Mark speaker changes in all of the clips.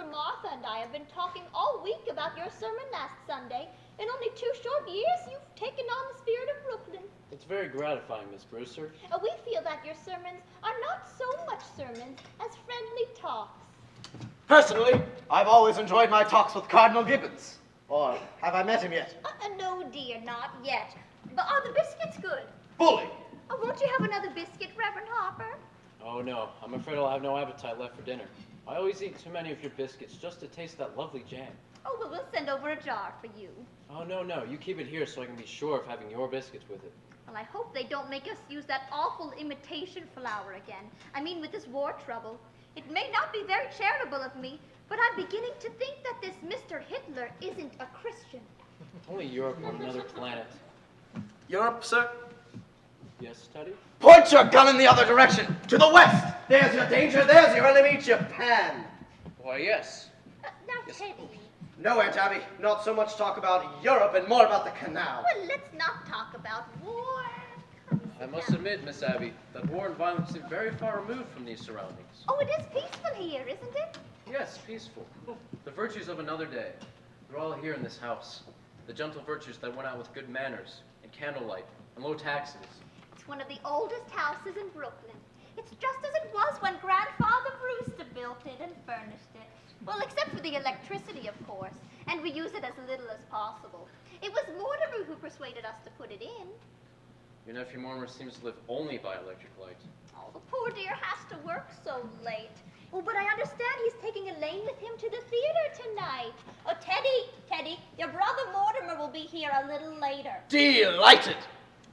Speaker 1: Sister Martha and I have been talking all week about your sermon last Sunday. In only 2 short years, you've taken on the spirit of Brooklyn.
Speaker 2: It's very gratifying, Miss Brewster.
Speaker 1: We feel that your sermons are not so much sermons as friendly talks.
Speaker 3: Personally, I've always enjoyed my talks with Cardinal Gibbons. Or have I met him yet?
Speaker 1: No, dear, not yet. But are the biscuits good?
Speaker 3: Bully!
Speaker 1: Won't you have another biscuit, Reverend Harper?
Speaker 2: Oh, no. I'm afraid I'll have no appetite left for dinner. I always eat too many of your biscuits just to taste that lovely jam.
Speaker 1: Oh, well, we'll send over a jar for you.
Speaker 2: Oh, no. You keep it here so I can be sure of having your biscuits with it.
Speaker 1: Well, I hope they don't make us use that awful imitation flour again. I mean, with this war trouble. It may not be very charitable of me, but I'm beginning to think that this Mr. Hitler isn't a Christian.
Speaker 2: Only Europe or another planet.
Speaker 3: Europe, sir?
Speaker 2: Yes, Teddy?
Speaker 3: Point your gun in the other direction, to the west. There's your danger, there's your enemy, Japan.
Speaker 2: Why, yes.
Speaker 1: Now, Teddy.
Speaker 3: No, Aunt Abby, not so much talk about Europe and more about the canal.
Speaker 1: Well, let's not talk about war.
Speaker 2: I must admit, Miss Abby, that war and violence seem very far removed from these surroundings.
Speaker 1: Oh, it is peaceful here, isn't it?
Speaker 2: Yes, peaceful. The virtues of another day. They're all here in this house. The gentle virtues that went out with good manners, and candlelight, and low taxes.
Speaker 1: It's one of the oldest houses in Brooklyn. It's just as it was when Grandfather Brewster built it and furnished it. Well, except for the electricity, of course, and we use it as little as possible. It was Mortimer who persuaded us to put it in.
Speaker 2: Your nephew Mortimer seems to live only by electric light.
Speaker 1: Oh, the poor dear has to work so late. Oh, but I understand he's taking Elaine with him to the theater tonight. Oh, Teddy, your brother Mortimer will be here a little later.
Speaker 3: Delighted.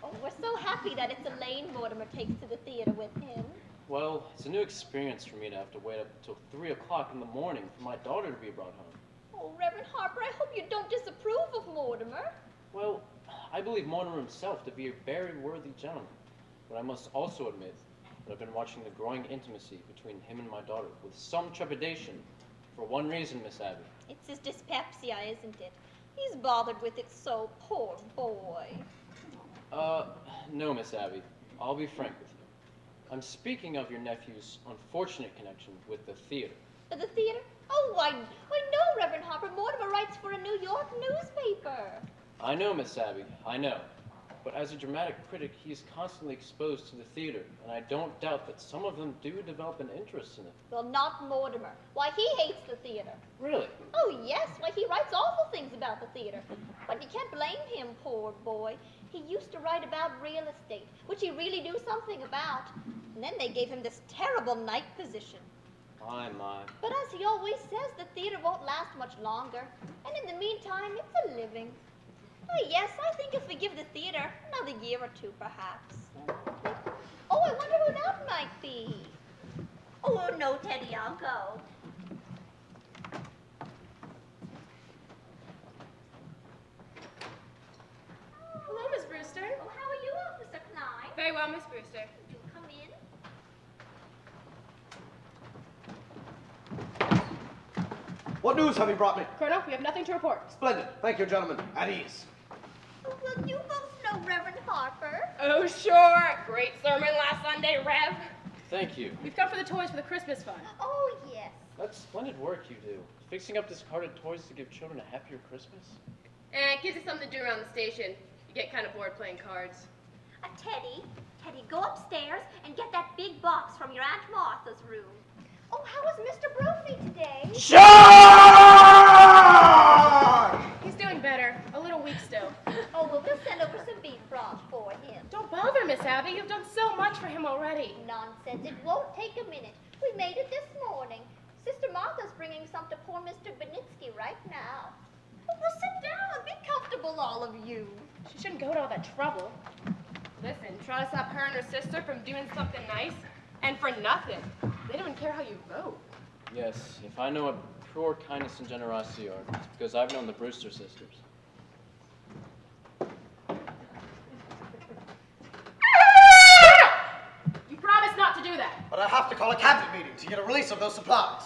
Speaker 1: Oh, we're so happy that it's Elaine Mortimer takes to the theater with him.
Speaker 2: Well, it's a new experience for me to have to wait up until 3 o'clock in the morning for my daughter to be brought home.
Speaker 1: Oh, Reverend Harper, I hope you don't disapprove of Mortimer.
Speaker 2: Well, I believe Mortimer himself to be a very worthy gentleman, but I must also admit that I've been watching the growing intimacy between him and my daughter with some trepidation, for one reason, Miss Abby.
Speaker 1: It's his dyspepsia, isn't it? He's bothered with it so, poor boy.
Speaker 2: No, Miss Abby. I'll be frank with you. I'm speaking of your nephew's unfortunate connection with the theater.
Speaker 1: The theater? Oh, why no, Reverend Harper. Mortimer writes for a New York newspaper.
Speaker 2: I know, Miss Abby, I know. But as a dramatic critic, he's constantly exposed to the theater, and I don't doubt that some of them do develop an interest in it.
Speaker 1: Well, not Mortimer. Why, he hates the theater.
Speaker 2: Really?
Speaker 1: Oh, yes. Why, he writes awful things about the theater. But you can't blame him, poor boy. He used to write about real estate, which he really knew something about. And then they gave him this terrible night position.
Speaker 2: My.
Speaker 1: But as he always says, the theater won't last much longer. And in the meantime, it's a living. Oh, yes, I think if we give the theater another year or 2, perhaps. Oh, I wonder who that might be. Oh, no, Teddy, I'll go.
Speaker 4: Hello, Miss Brewster.
Speaker 1: Oh, how are you, Officer Klein?
Speaker 4: Very well, Miss Brewster.
Speaker 1: Would you come in?
Speaker 3: What news have you brought me?
Speaker 4: Colonel, we have nothing to report.
Speaker 3: Splendid. Thank you, gentlemen. At ease.
Speaker 1: Oh, well, you both know Reverend Harper.
Speaker 4: Oh, sure. Great sermon last Sunday, Rev.
Speaker 2: Thank you.
Speaker 4: We've come for the toys for the Christmas fund.
Speaker 1: Oh, yes.
Speaker 2: That's splendid work you do. Fixing up discarded toys to give children a happier Christmas.
Speaker 4: And it gives you something to do around the station. You get kind of bored playing cards.
Speaker 1: Teddy, go upstairs and get that big box from your Aunt Martha's room. Oh, how is Mr. Brophy today?
Speaker 3: Charge!
Speaker 4: He's doing better. A little weak still.
Speaker 1: Oh, well, we'll send over some beef broth for him.
Speaker 4: Don't bother, Miss Abby. You've done so much for him already.
Speaker 1: Nonsense. It won't take a minute. We made it this morning. Sister Martha's bringing some to poor Mr. Benitsky right now. Oh, well, sit down. Be comfortable, all of you.
Speaker 4: She shouldn't go to all that trouble. Listen, try to stop her and her sister from doing something nice, and for nothing. They don't even care how you vote.
Speaker 2: Yes, if I know what pure kindness and generosity are, it's because I've known the Brewster sisters.
Speaker 4: You promised not to do that.
Speaker 3: But I have to call a cabinet meeting to get a release of those supplies.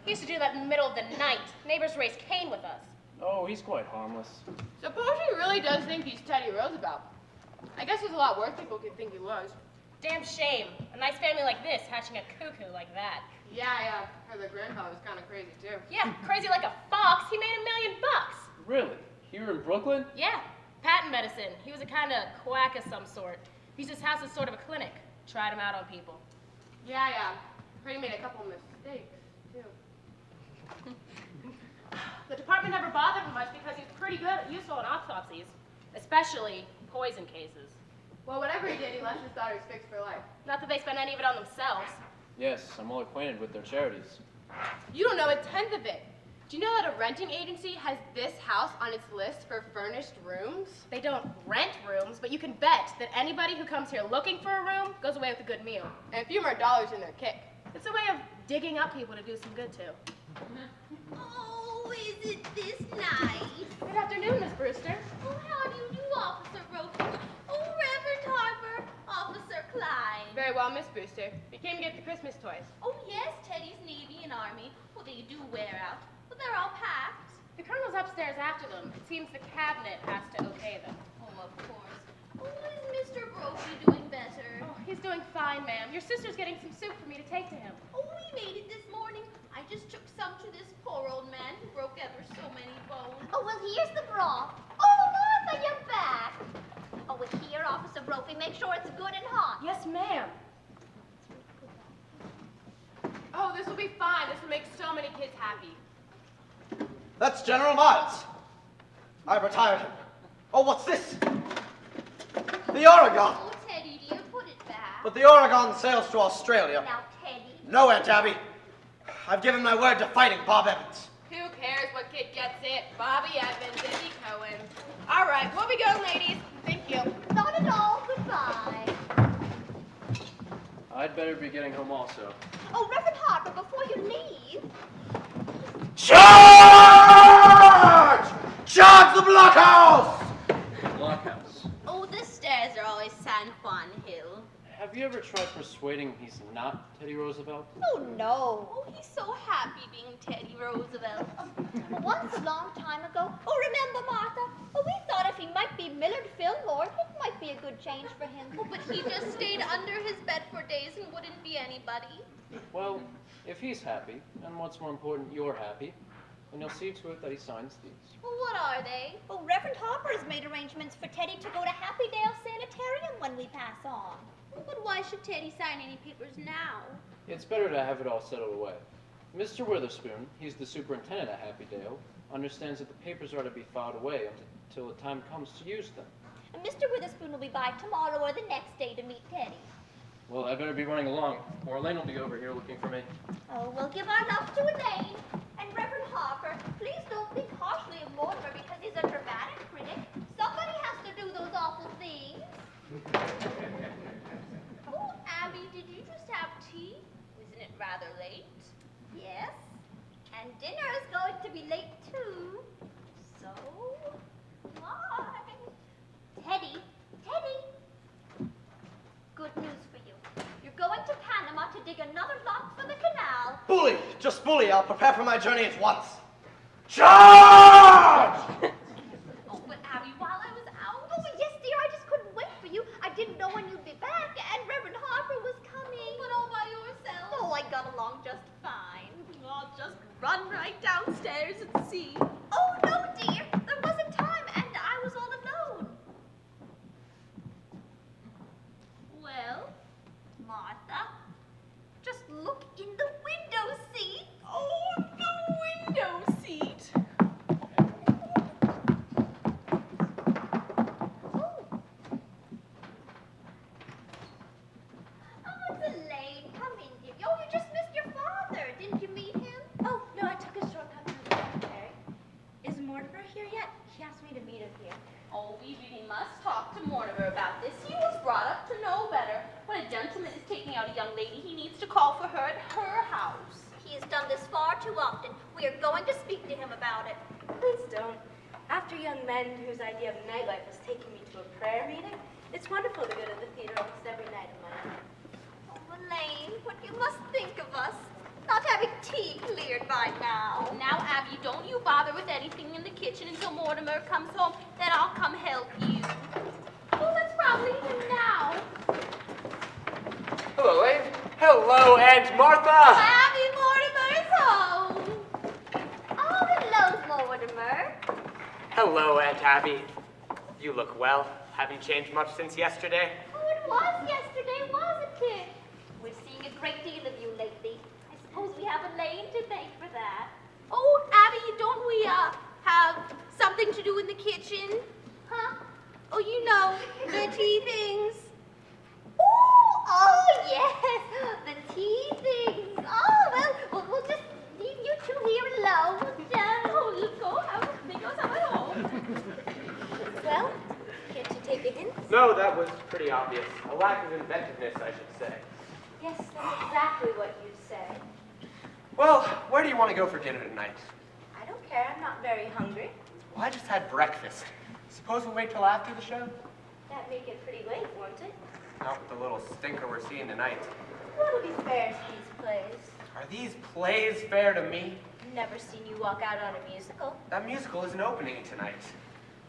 Speaker 4: He used to do that in the middle of the night. Neighbors raised Cain with us.
Speaker 2: Oh, he's quite harmless.
Speaker 4: Suppose he really does think he's Teddy Roosevelt. I guess he's a lot worse people could think he was. Damn shame. A nice family like this hatching a cuckoo like that.
Speaker 5: Yeah, I heard the grandfather was kind of crazy too.
Speaker 4: Yeah, crazy like a fox. He made $1 million.
Speaker 2: Really? Here in Brooklyn?
Speaker 4: Yeah, patent medicine. He was a kind of quack of some sort. He used his house as sort of a clinic. Tried him out on people.
Speaker 5: Yeah, I heard he made a couple mistakes too.
Speaker 4: The department never bothered him much because he's pretty good at useful in autopsies, especially poison cases.
Speaker 5: Well, whatever he did, he left his daughters fixed for life.
Speaker 4: Not that they spent any of it on themselves.
Speaker 2: Yes, I'm well acquainted with their charities.
Speaker 5: You don't know a tenth of it. Do you know that a renting agency has this house on its list for furnished rooms?
Speaker 4: They don't rent rooms, but you can bet that anybody who comes here looking for a room goes away with a good meal.
Speaker 5: And a few more dollars in their kick.
Speaker 4: It's a way of digging up people to do some good to.
Speaker 1: Oh, is it this nice?
Speaker 4: Good afternoon, Miss Brewster.
Speaker 1: Oh, how do you do, Officer Rosie? Oh, Reverend Harper, Officer Klein.
Speaker 5: Very well, Miss Brewster. We came to get the Christmas toys.
Speaker 1: Oh, yes, Teddy's Navy and Army. Well, they do wear out, but they're all packed.
Speaker 4: The colonel's upstairs after them. It seems the cabinet has to okay them.
Speaker 1: Oh, of course. Oh, is Mr. Brophy doing better?
Speaker 4: Oh, he's doing fine, ma'am. Your sister's getting some soup for me to take to him.
Speaker 1: Oh, we made it this morning. I just took some to this poor old man who broke ever so many bones. Oh, well, here's the broth. Oh, Martha, you're back. Oh, well, here, Officer Brophy, make sure it's good and hot.
Speaker 4: Yes, ma'am.
Speaker 5: Oh, this will be fine. This will make so many kids happy.
Speaker 3: That's General Miles. I've retired him. Oh, what's this? The Oregon.
Speaker 1: Oh, Teddy, dear, put it back.
Speaker 3: But the Oregon sails to Australia.
Speaker 1: Now, Teddy.
Speaker 3: No, Aunt Abby. I've given my word to fighting Bob Evans.
Speaker 5: Who cares what kid gets it? Bobby Evans, Izzy Cohen. All right, we'll be going, ladies. Thank you.
Speaker 1: Not at all. Goodbye.
Speaker 2: I'd better be getting home also.
Speaker 1: Oh, Reverend Harper, before you leave.
Speaker 3: Charge! Charge the blockhouse!
Speaker 2: Blockhouse.
Speaker 1: Oh, the stairs are always San Juan Hill.
Speaker 2: Have you ever tried persuading he's not Teddy Roosevelt?
Speaker 1: Oh, no. Oh, he's so happy being Teddy Roosevelt. Once a long time ago, oh, remember, Martha? Oh, we thought if he might be Millard Fillmore, it might be a good change for him. Oh, but he just stayed under his bed for days and wouldn't be anybody.
Speaker 2: Well, if he's happy, and what's more important, you're happy, then you'll see to it that he signs these.
Speaker 1: Well, what are they? Oh, Reverend Harper has made arrangements for Teddy to go to Happydale Sanitarium when we pass on. But why should Teddy sign any papers now?
Speaker 2: It's better to have it all settled away. Mr. Witherspoon, he's the superintendent at Happydale, understands that the papers are to be filed away until the time comes to use them.
Speaker 1: And Mr. Witherspoon will be by tomorrow or the next day to meet Teddy.
Speaker 2: Well, I better be running along, or Elaine will be over here looking for me.
Speaker 1: Oh, we'll give our love to Elaine. And Reverend Harper, please don't think harshly of Mortimer because he's a dramatic critic. Somebody has to do those awful things. Oh, Abby, did you just have tea? Isn't it rather late? Yes. And dinner is going to be late, too. So, why? Teddy, good news for you. You're going to Panama to dig another lock for the canal.
Speaker 3: Bully, just bully. I'll prepare for my journey at once. Charge!
Speaker 1: Oh, but Abby, while I was out. Oh, yes, dear, I just couldn't wait for you. I didn't know when you'd be back, and Reverend Harper was coming. But all by yourself. Oh, I got along just fine. I'll just run right downstairs and see. Oh, no, dear. There wasn't time, and I was all alone. Well, Martha, just look in the window seat.
Speaker 5: Oh, the window seat.
Speaker 1: Oh, it's Elaine. Come in, dear. Oh, you just missed your father. Didn't you meet him?
Speaker 6: Oh, no, I took a shortcut through the cemetery. Is Mortimer here yet? He asked me to meet him here.
Speaker 1: Oh, we really must talk to Mortimer about this. He was brought up to know better. When a gentleman is taking out a young lady, he needs to call for her at her house. He has done this far too often. We are going to speak to him about it.
Speaker 6: Please don't. After young men whose idea of nightlife is taking me to a prayer meeting, it's wonderful to go to the theater almost every night of my life.
Speaker 1: Oh, Elaine, what you must think of us. Not having tea cleared by now. Now, Abby, don't you bother with anything in the kitchen until Mortimer comes home. Then I'll come help you. Oh, that's probably him now.
Speaker 7: Hello, Lane. Hello, Aunt Martha.
Speaker 1: Happy Mortimer's home. Oh, hello, Mortimer.
Speaker 7: Hello, Aunt Abby. You look well. Haven't changed much since yesterday.
Speaker 1: Oh, it was yesterday, wasn't it? We're seeing a great deal of you lately. I suppose we have Elaine to thank for that.
Speaker 5: Oh, Abby, don't we, have something to do in the kitchen?
Speaker 1: Huh?
Speaker 5: Oh, you know, the tea things.
Speaker 1: Oh, yes, the tea things. Oh, well, we'll just leave you two here alone.
Speaker 5: Oh, go have it home.
Speaker 6: Well, can't you take a hint?
Speaker 7: No, that was pretty obvious. A lack of inventiveness, I should say.
Speaker 6: Yes, that's exactly what you'd say.
Speaker 3: Well, where do you want to go for dinner tonight?
Speaker 6: I don't care, I'm not very hungry.
Speaker 3: Well, I just had breakfast. Suppose we wait till after the show?
Speaker 6: That'd make it pretty late, won't it?
Speaker 3: Not with the little stinker we're seeing tonight.
Speaker 6: What'll be fair to these plays?
Speaker 3: Are these plays fair to me?
Speaker 6: Never seen you walk out on a musical.
Speaker 3: That musical isn't opening tonight.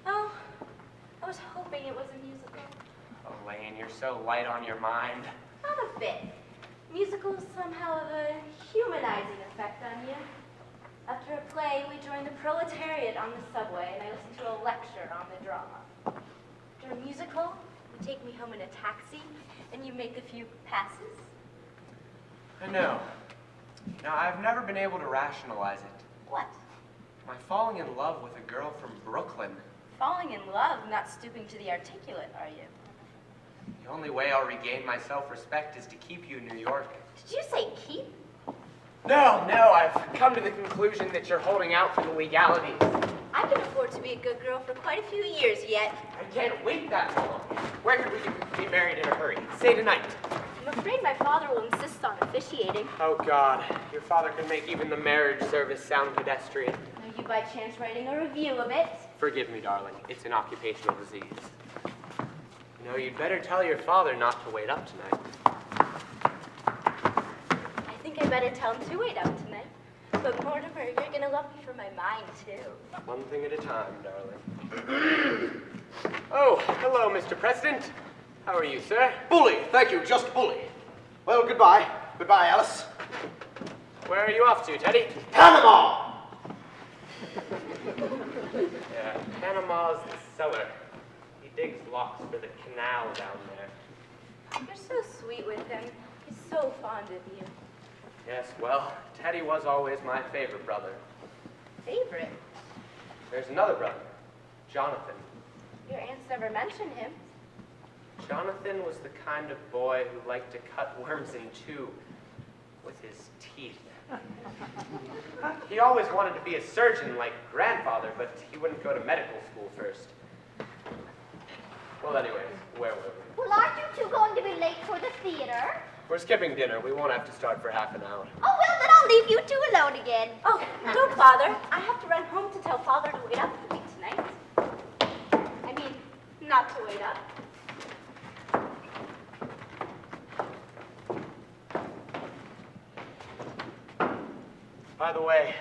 Speaker 6: Oh, I was hoping it was a musical.
Speaker 3: Elaine, you're so light on your mind.
Speaker 6: Not a bit. Musicals somehow have a humanizing effect on you. After a play, we join the proletariat on the subway, and I listen to a lecture on the drama. After a musical, you take me home in a taxi, and you make a few passes.
Speaker 3: I know. Now, I've never been able to rationalize it.
Speaker 6: What?
Speaker 3: Am I falling in love with a girl from Brooklyn?
Speaker 6: Falling in love, not stooping to the articulate, are you?
Speaker 3: The only way I'll regain my self-respect is to keep you in New York.
Speaker 6: Did you say keep?
Speaker 7: No, I've come to the conclusion that you're holding out for the legalities.
Speaker 6: I can afford to be a good girl for quite a few years yet.
Speaker 7: I can't wait that long. Where could we be married in a hurry? Say tonight.
Speaker 6: I'm afraid my father will insist on officiating.
Speaker 7: Oh, God. Your father could make even the marriage service sound pedestrian.
Speaker 6: Are you by chance writing a review of it?
Speaker 7: Forgive me, darling. It's an occupational disease. You know, you'd better tell your father not to wait up tonight.
Speaker 6: I think I better tell him to wait up tonight. But Mortimer, you're gonna love me for my mind, too.
Speaker 7: One thing at a time, darling. Oh, hello, Mr. President. How are you, sir?
Speaker 3: Bully, thank you, just bully. Well, goodbye. Goodbye, Alice.
Speaker 7: Where are you off to, Teddy?
Speaker 3: Panama!
Speaker 7: Yeah, Panama's the cellar. He digs locks for the canal down there.
Speaker 6: You're so sweet with him. He's so fond of you.
Speaker 7: Yes, well, Teddy was always my favorite brother.
Speaker 6: Favorite?
Speaker 7: There's another brother, Jonathan.
Speaker 6: Your aunts never mentioned him.
Speaker 7: Jonathan was the kind of boy who liked to cut worms in two with his teeth. He always wanted to be a surgeon like grandfather, but he wouldn't go to medical school first. Well, anyways, where were we?
Speaker 1: Well, aren't you two going to be late for the theater?
Speaker 7: We're skipping dinner. We won't have to start for half an hour.
Speaker 1: Oh, well, then I'll leave you two alone again.
Speaker 6: Oh, don't bother. I have to run home to tell Father to wait up for me tonight. I mean, not to wait up.
Speaker 7: By the way,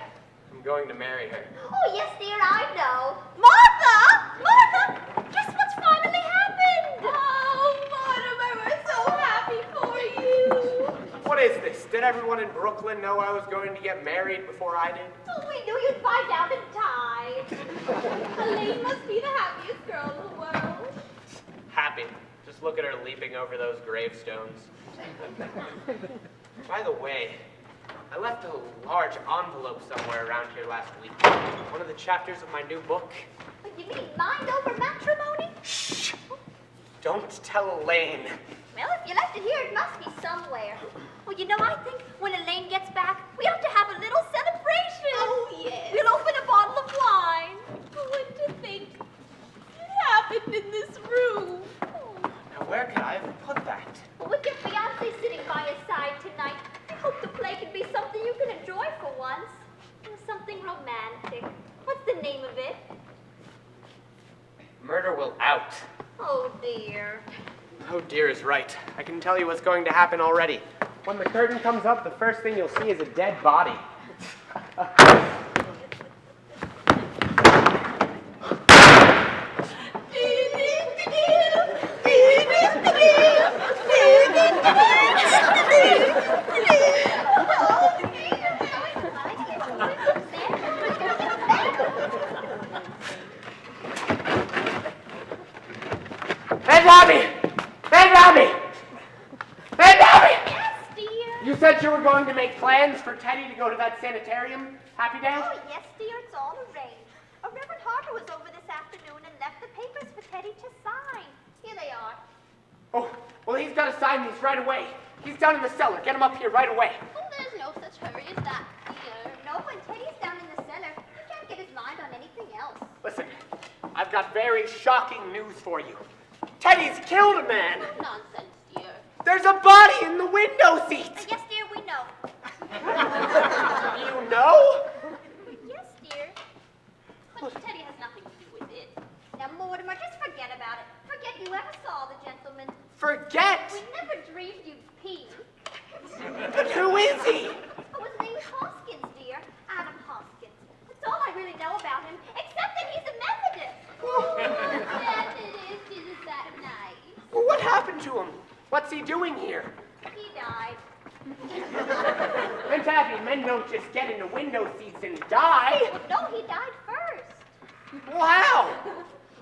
Speaker 7: I'm going to marry her.
Speaker 1: Oh, yes, dear, I know. Martha! Martha! Guess what's finally happened?
Speaker 5: Oh, Mortimer, we're so happy for you.
Speaker 7: What is this? Did everyone in Brooklyn know I was going to get married before I did?
Speaker 1: Oh, we knew you'd find out in time.
Speaker 5: Elaine must be the happiest girl in the world.
Speaker 7: Happy. Just look at her leaping over those gravestones. By the way, I left a large envelope somewhere around here last week. One of the chapters of my new book.
Speaker 1: What, you mean mind over matrimony?
Speaker 7: Shh! Don't tell Elaine.
Speaker 1: Well, if you left it here, it must be somewhere. Well, you know, I think when Elaine gets back, we ought to have a little celebration.
Speaker 5: Oh, yes.
Speaker 1: We'll open a bottle of wine.
Speaker 5: What to think it happened in this room?
Speaker 7: Now, where could I have put that?
Speaker 1: Well, with your fiancé sitting by your side tonight, I hope the play can be something you can enjoy for once. Something romantic. What's the name of it?
Speaker 7: Murder Will Out.
Speaker 1: Oh, dear.
Speaker 7: Oh, dear is right. I can tell you what's going to happen already. When the curtain comes up, the first thing you'll see is a dead body. Hey, Bobby! Hey, Bobby! Hey, Bobby!
Speaker 1: Yes, dear.
Speaker 7: You said you were going to make plans for Teddy to go to that sanitarium, Happy Dale?
Speaker 1: Oh, yes, dear, it's all arranged. Reverend Harper was over this afternoon and left the papers for Teddy to sign. Here they are.
Speaker 7: Oh, well, he's got to sign these right away. He's down in the cellar. Get him up here right away.
Speaker 1: Oh, there's no such hurry as that, dear. No, when Teddy's down in the cellar, he can't get his mind on anything else.
Speaker 7: Listen, I've got very shocking news for you. Teddy's killed a man.
Speaker 1: Nonsense, dear.
Speaker 7: There's a body in the window seat.
Speaker 1: Yes, dear, we know.
Speaker 7: You know?
Speaker 1: Yes, dear. But Teddy has nothing to do with it. Now, Mortimer, just forget about it. Forget you ever saw the gentleman.
Speaker 7: Forget?
Speaker 1: We never dreamed you'd pee.
Speaker 7: Who is he?
Speaker 1: Oh, his name is Hoskins, dear. Adam Hoskins. That's all I really know about him, except that he's a Methodist. Oh, Methodist, isn't that nice?
Speaker 7: Well, what happened to him? What's he doing here?
Speaker 1: He died.
Speaker 7: Aunt Abby, men don't just get into window seats and die.
Speaker 1: No, he died first.
Speaker 7: Well, how?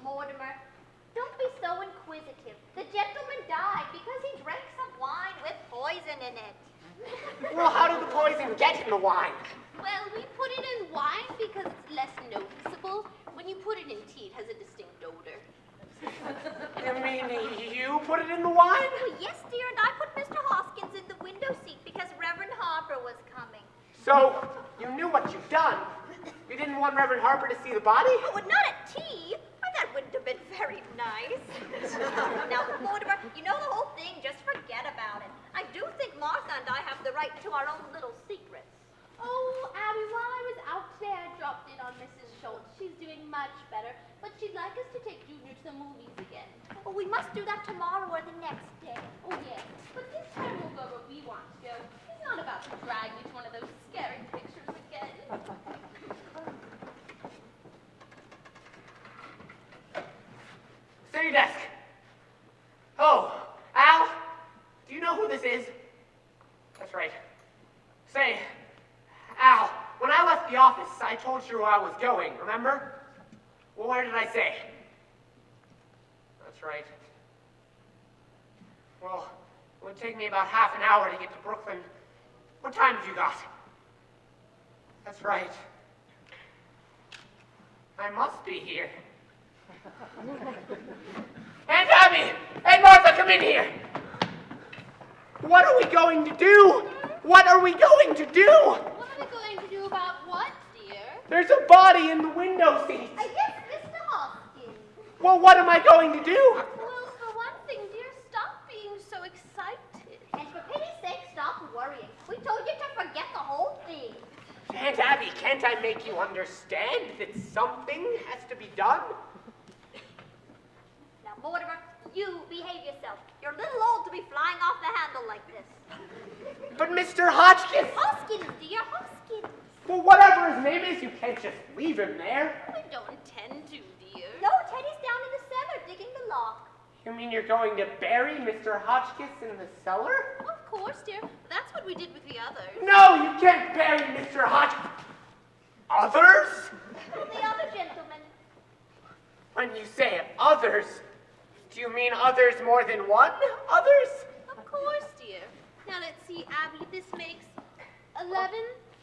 Speaker 1: Mortimer, don't be so inquisitive. The gentleman died because he drank some wine with poison in it.
Speaker 7: Well, how did the poison get in the wine?
Speaker 5: Well, we put it in wine because it's less noticeable. When you put it in tea, it has a distinct odor.
Speaker 7: You mean you put it in the wine?
Speaker 1: Oh, yes, dear, and I put Mr. Hoskins in the window seat because Reverend Harper was coming.
Speaker 7: So, you knew what you'd done. You didn't want Reverend Harper to see the body?
Speaker 1: Oh, well, not at tea. Why, that wouldn't have been very nice. Now, Mortimer, you know the whole thing. Just forget about it. I do think Martha and I have the right to our own little secrets.
Speaker 6: Oh, Abby, while I was out today, I dropped in on Mrs. Schultz. She's doing much better, but she'd like us to take Junior to the movies again.
Speaker 1: Oh, we must do that tomorrow or the next day.
Speaker 6: Oh, yes, but this time we'll go where we want to go. He's not about to drag you to one of those scary pictures again.
Speaker 7: City desk. Oh, Al, do you know who this is? That's right. Say, Al, when I left the office, I told you where I was going, remember? Well, where did I say? That's right. Well, it would take me about half an hour to get to Brooklyn. What time have you got? That's right. I must be here. Aunt Abby! Aunt Martha, come in here! What are we going to do? What are we going to do?
Speaker 5: What are we going to do about what, dear?
Speaker 7: There's a body in the window seat.
Speaker 1: I guess Mr. Hoskins.
Speaker 7: Well, what am I going to do?
Speaker 5: Well, for one thing, dear, stop being so excited.
Speaker 1: And for pity's sake, stop worrying. We told you to forget the whole thing.
Speaker 7: Aunt Abby, can't I make you understand that something has to be done?
Speaker 1: Now, Mortimer, you behave yourself. You're a little old to be flying off the handle like this.
Speaker 7: But Mr. Hotchkiss!
Speaker 1: Hoskins, dear, Hoskins.
Speaker 7: Well, whatever his name is, you can't just leave him there.
Speaker 5: We don't intend to, dear.
Speaker 1: No, Teddy's down in the cellar digging the lock.
Speaker 7: You mean you're going to bury Mr. Hotchkiss in the cellar?
Speaker 5: Of course, dear. That's what we did with the others.
Speaker 7: No, you can't bury Mr. Hotchkiss. Others?
Speaker 1: The other gentleman.
Speaker 7: When you say others, do you mean others more than one? Others?
Speaker 5: Of course, dear. Now let's see, Abby, this makes 11.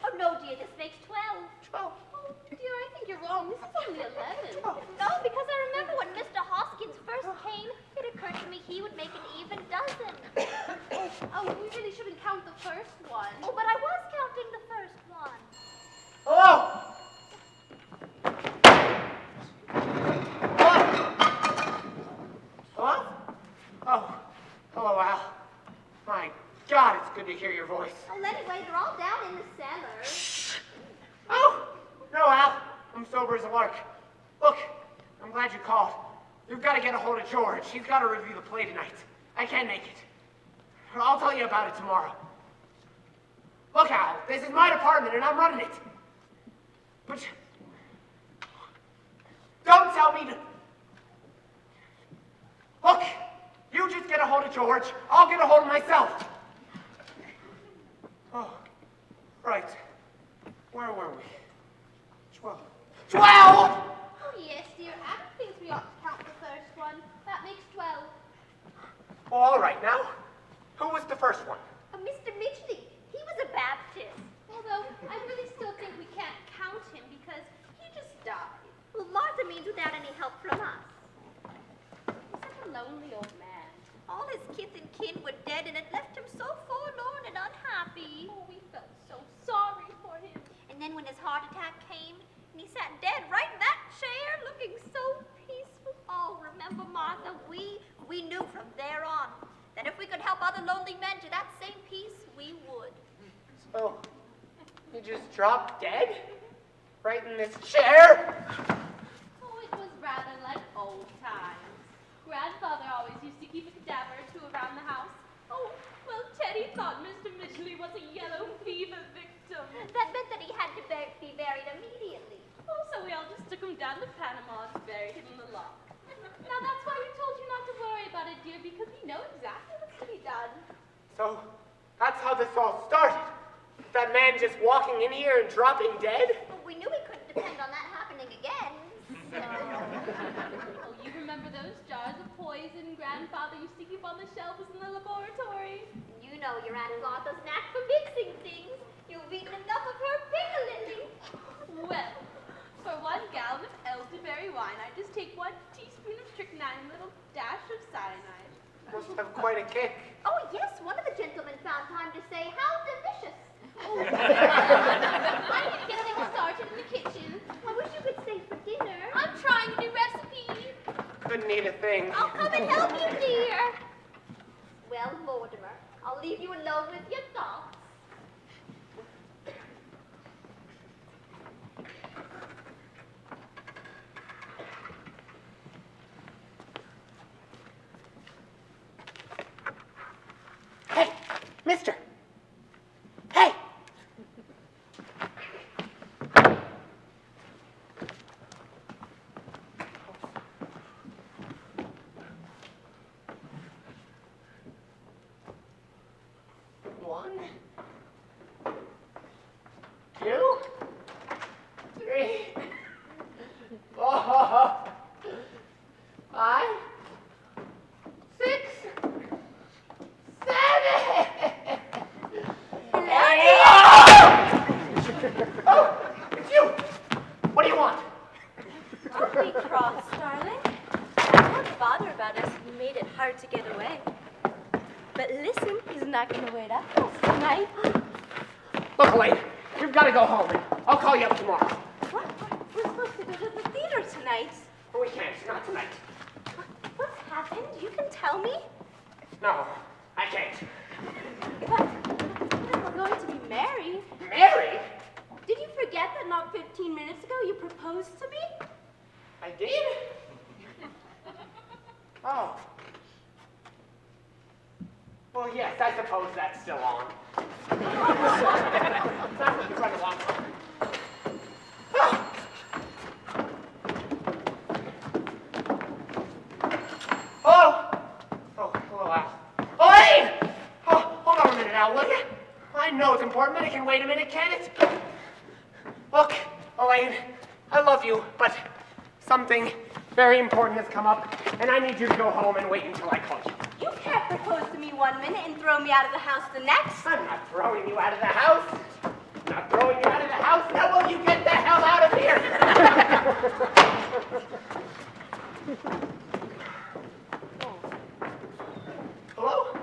Speaker 1: Oh, no, dear, this makes 12.
Speaker 7: 12.
Speaker 5: Oh, dear, I think you're wrong. This is only 11.
Speaker 1: No, because I remember when Mr. Hoskins first came, it occurred to me he would make an even dozen.
Speaker 5: Oh, we really shouldn't count the first one.
Speaker 1: Oh, but I was counting the first one.
Speaker 7: Hello? Hello? Oh, hello, Al. My God, it's good to hear your voice.
Speaker 1: Well, anyway, they're all down in the cellar.
Speaker 7: Oh, no, Al. I'm sober as a lark. Look, I'm glad you called. You've got to get a hold of George. He's got to review the play tonight. I can't make it. I'll tell you about it tomorrow. Look, Al, this is my department and I'm running it. But don't tell me to... Look, you just get a hold of George. I'll get a hold of myself. Oh, right. Where were we? 12. 12!
Speaker 6: Oh, yes, dear. Adam thinks we ought to count the first one. That makes 12.
Speaker 7: Well, all right, now. Who was the first one?
Speaker 1: Mr. Midgley, he was a Baptist.
Speaker 6: Although, I really still think we can't count him because he just died.
Speaker 1: Well, Martha means without any help from us.
Speaker 6: He's such a lonely old man.
Speaker 1: All his kith and kin were dead, and it left him so forlorn and unhappy.
Speaker 6: Oh, we felt so sorry for him.
Speaker 1: And then when his heart attack came, and he sat dead right in that chair, looking so peaceful. Oh, remember, Martha, we knew from there on that if we could help other lonely men to that same peace, we would.
Speaker 7: So, he just dropped dead? Right in this chair?
Speaker 6: Oh, it was rather like old times. Grandfather always used to keep a cadaver or two around the house. Oh, well, Teddy thought Mr. Midgley was a yellow fever victim.
Speaker 1: That meant that he had to be buried immediately.
Speaker 6: Oh, so we all just took him down to Panama and buried him in the lock. Now, that's why we told you not to worry about it, dear, because we know exactly what's to be done.
Speaker 7: So, that's how this all started. That man just walking in here and dropping dead?
Speaker 1: But we knew we couldn't depend on that happening again. So...
Speaker 6: Oh, you remember those jars of poison Grandfather used to keep on the shelves in the laboratory?
Speaker 1: You know your Aunt Martha's knack for mixing things. You've eaten enough of her piccalilli.
Speaker 6: Well, for 1 gallon of elderberry wine, I just take 1 teaspoon of strychnine and a little dash of cyanide.
Speaker 7: Must have quite a kick.
Speaker 1: Oh, yes, one of the gentlemen found time to say, how delicious.
Speaker 6: I need to get things started in the kitchen.
Speaker 1: I wish you could stay for dinner.
Speaker 6: I'm trying a new recipe.
Speaker 7: Couldn't eat a thing.
Speaker 1: I'll come and help you, dear. Well, Mortimer, I'll leave you alone with your thoughts.
Speaker 7: Hey, mister. Hey! One, 2, 3, 4, 5, 6, 7. Oh, it's you. What do you want?
Speaker 6: Don't be cross, darling. I told Father about us and made it hard to get away. But listen, he's not going to wait up for us tonight.
Speaker 7: Look, Elaine, you've got to go home. I'll call you up tomorrow.
Speaker 6: What? We're supposed to go to the theater tonight.
Speaker 7: But we can't. Not tonight.
Speaker 6: What's happened? You can tell me.
Speaker 7: No, I can't.
Speaker 6: But we're going to be married.
Speaker 7: Married?
Speaker 6: Did you forget that not 15 minutes ago you proposed to me?
Speaker 7: I did? Oh. Well, yes, I suppose that's still on. Time to run along. Hello? Oh, hello, Al. Elaine! Oh, hold on a minute, Al, will you? I know it's important, but it can wait a minute, can it? Look, Elaine, I love you, but something very important has come up, and I need you to go home and wait until I call you.
Speaker 6: You can't propose to me 1 minute and throw me out of the house the next.
Speaker 7: I'm not throwing you out of the house. I'm not throwing you out of the house. Now will you get the hell out of here? Hello?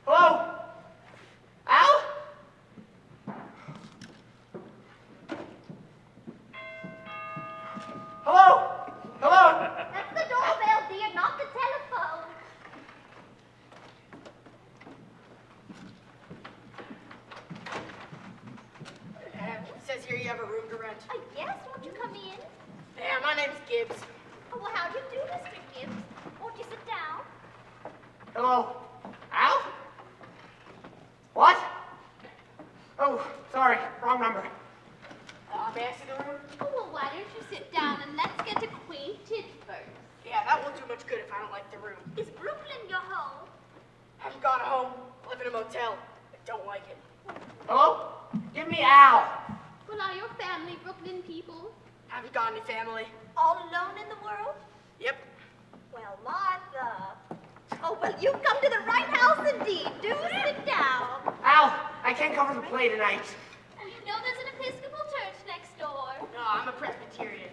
Speaker 7: Hello? Al? Hello? Hello?
Speaker 1: That's the doorbell, dear, not the telephone.
Speaker 4: It says here you have a room to rent.
Speaker 1: Yes, won't you come in?
Speaker 4: Yeah, my name's Gibbs.
Speaker 1: Oh, well, how do you do, Mr. Gibbs? Won't you sit down?
Speaker 7: Hello? Al? What? Oh, sorry, wrong number.
Speaker 4: May I see the room?
Speaker 6: Oh, well, why don't you sit down and let's get acquainted first.
Speaker 4: Yeah, that won't do much good if I don't like the room.
Speaker 1: Is Brooklyn your home?
Speaker 4: Haven't gone home. Live in a motel. I don't like it.
Speaker 3: Hello? Give me Al.
Speaker 5: Well, are your family Brooklyn people?
Speaker 4: Have you got any family?
Speaker 1: All alone in the world?
Speaker 4: Yep.
Speaker 1: Well, Martha. Oh, well, you've come to the right house indeed. Do sit down.
Speaker 7: Al, I can't cover the play tonight.
Speaker 6: Oh, you know there's an Episcopal church next door.
Speaker 4: No, I'm a Presbyterian.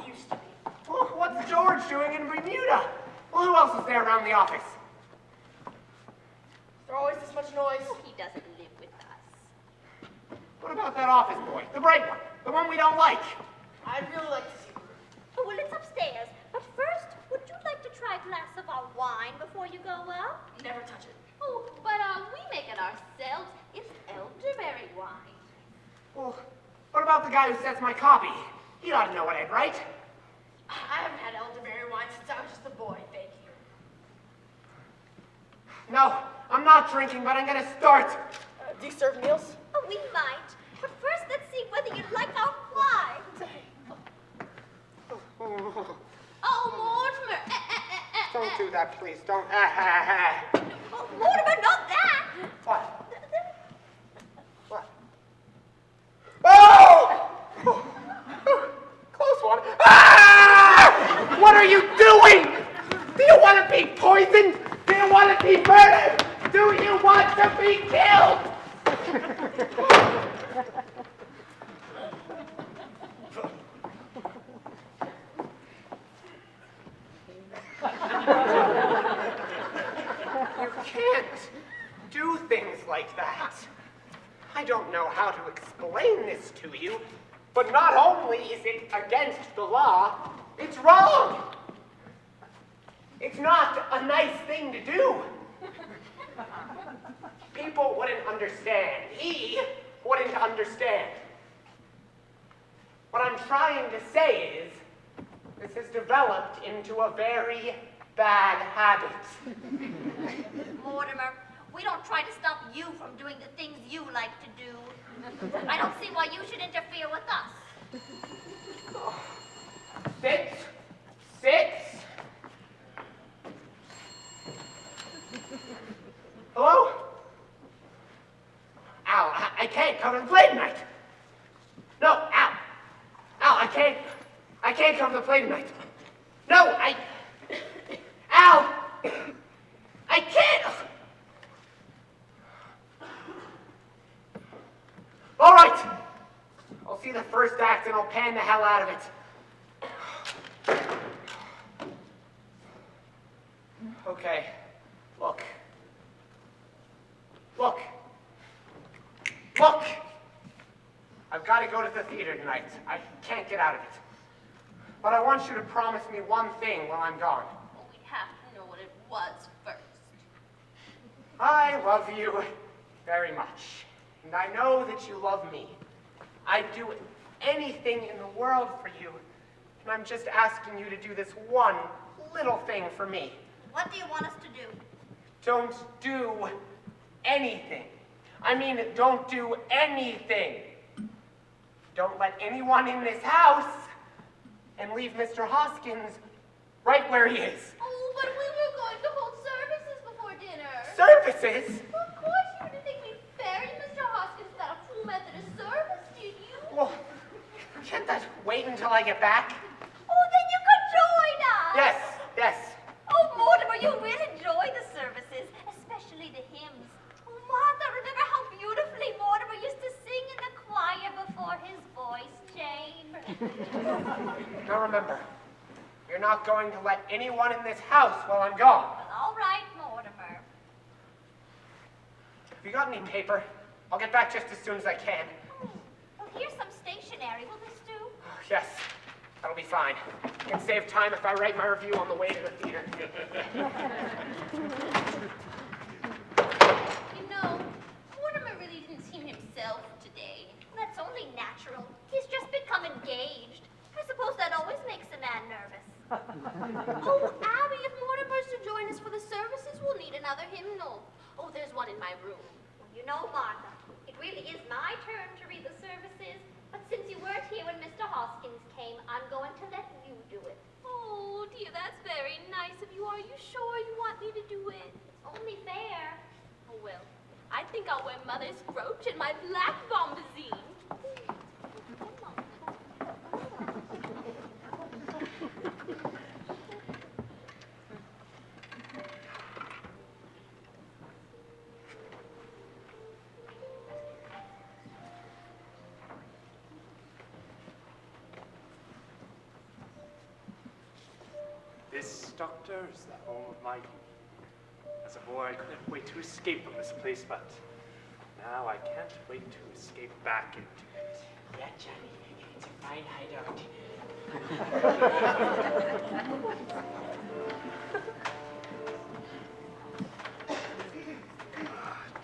Speaker 4: Used to be.
Speaker 7: Well, what's George doing in Bermuda? Well, who else is there around the office?
Speaker 4: Is there always this much noise?
Speaker 1: He doesn't live with us.
Speaker 7: What about that office boy? The bright one. The one we don't like.
Speaker 4: I'd really like to see the room.
Speaker 1: Oh, well, it's upstairs. But first, would you like to try a glass of our wine before you go up?
Speaker 4: Never touch it.
Speaker 5: Oh, but we make it ourselves. It's elderberry wine.
Speaker 7: Well, what about the guy who sets my copy? He ought to know what I'd write.
Speaker 4: I haven't had elderberry wine since I was just a boy, thank you.
Speaker 7: No, I'm not drinking, but I'm gonna start.
Speaker 4: Do you serve meals?
Speaker 1: Oh, we might. But first, let's see whether you like our wine.
Speaker 5: Oh, Mortimer!
Speaker 7: Don't do that, please. Don't.
Speaker 1: Oh, Mortimer, not that.
Speaker 7: What? What? Oh! Close one. Ah! What are you doing? Do you want to be poisoned? Do you want to be murdered? Do you want to be killed? You can't do things like that. I don't know how to explain this to you, but not only is it against the law, it's wrong. It's not a nice thing to do. People wouldn't understand. He wouldn't understand. What I'm trying to say is, this has developed into a very bad habit.
Speaker 1: Mortimer, we don't try to stop you from doing the things you like to do. I don't see why you should interfere with us.
Speaker 7: Six. Hello? Al, I can't come and play tonight. No, Al, I can't come to play tonight. No, Al, I can't. All right, I'll see the first act and I'll pan the hell out of it. Okay, look. I've got to go to the theater tonight. I can't get out of it. But I want you to promise me one thing while I'm gone.
Speaker 5: Well, we have to know what it was first.
Speaker 7: I love you very much. And I know that you love me. I'd do anything in the world for you. And I'm just asking you to do this one little thing for me.
Speaker 1: What do you want us to do?
Speaker 7: Don't do anything. I mean, don't do anything. Don't let anyone in this house and leave Mr. Hoskins right where he is.
Speaker 5: Oh, but we were going to hold services before dinner.
Speaker 7: Services?
Speaker 5: Well, of course you wouldn't think we ferried Mr. Hoskins without a full Methodist service, did you?
Speaker 7: Well, can't that wait until I get back?
Speaker 1: Oh, then you could join us.
Speaker 7: Yes.
Speaker 1: Oh, Mortimer, you will enjoy the services, especially the hymns. Oh, Martha, remember how beautifully Mortimer used to sing in the choir before his voice changed?
Speaker 7: Now remember, you're not going to let anyone in this house while I'm gone.
Speaker 1: Well, all right, Mortimer.
Speaker 7: Have you got any paper? I'll get back just as soon as I can.
Speaker 1: Well, here's some stationery. Will this do?
Speaker 7: Yes, that'll be fine. I can save time if I write my review on the way to the theater.
Speaker 5: You know, Mortimer really didn't seem himself today.
Speaker 1: That's only natural. He's just become engaged. I suppose that always makes a man nervous.
Speaker 5: Oh, Abby, if Mortimer's to join us for the services, we'll need another hymnal. Oh, there's one in my room.
Speaker 1: Well, you know, Martha, it really is my turn to read the services, but since you weren't here when Mr. Hoskins came, I'm going to let you do it.
Speaker 5: Oh, dear, that's very nice of you. Are you sure you want me to do it?
Speaker 1: It's only fair.
Speaker 5: Oh, well, I'd
Speaker 6: think I'll wear Mother's brooch and my black bombazine.
Speaker 8: This, Doctor, is the home of my youth. As a boy, I couldn't wait to escape from this place, but now I can't wait to escape back into it.
Speaker 9: Yeah, Johnny, it's a fine hideout.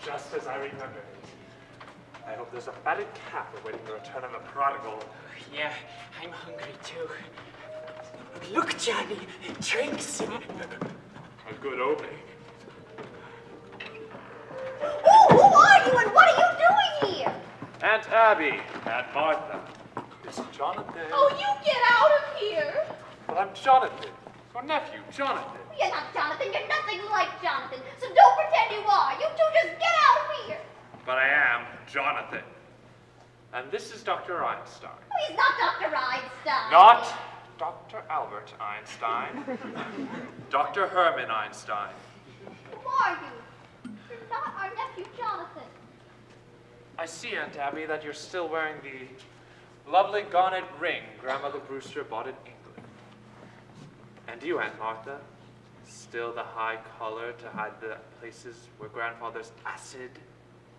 Speaker 8: Just as I remembered it. I hope there's a fatted calf awaiting the return of the prodigal.
Speaker 9: Yeah, I'm hungry too. Look, Johnny, drinks.
Speaker 8: A good omen.
Speaker 1: Oh, who are you and what are you doing here?
Speaker 8: Aunt Abby, Aunt Martha. It's Jonathan.
Speaker 6: Oh, you get out of here!
Speaker 8: Well, I'm Jonathan. Your nephew, Jonathan.
Speaker 1: You're not Jonathan. You're nothing like Jonathan. So don't pretend you are. You two just get out of here.
Speaker 8: But I am Jonathan. And this is Dr. Einstein.
Speaker 1: He's not Dr. Einstein.
Speaker 8: Not Dr. Albert Einstein. Dr. Herman Einstein.
Speaker 1: Who are you? You're not our nephew, Jonathan.
Speaker 8: I see, Aunt Abby, that you're still wearing the lovely garnet ring Grandmother Brewster bought in England. And you, Aunt Martha, still the high collar to hide the places where Grandfather's acid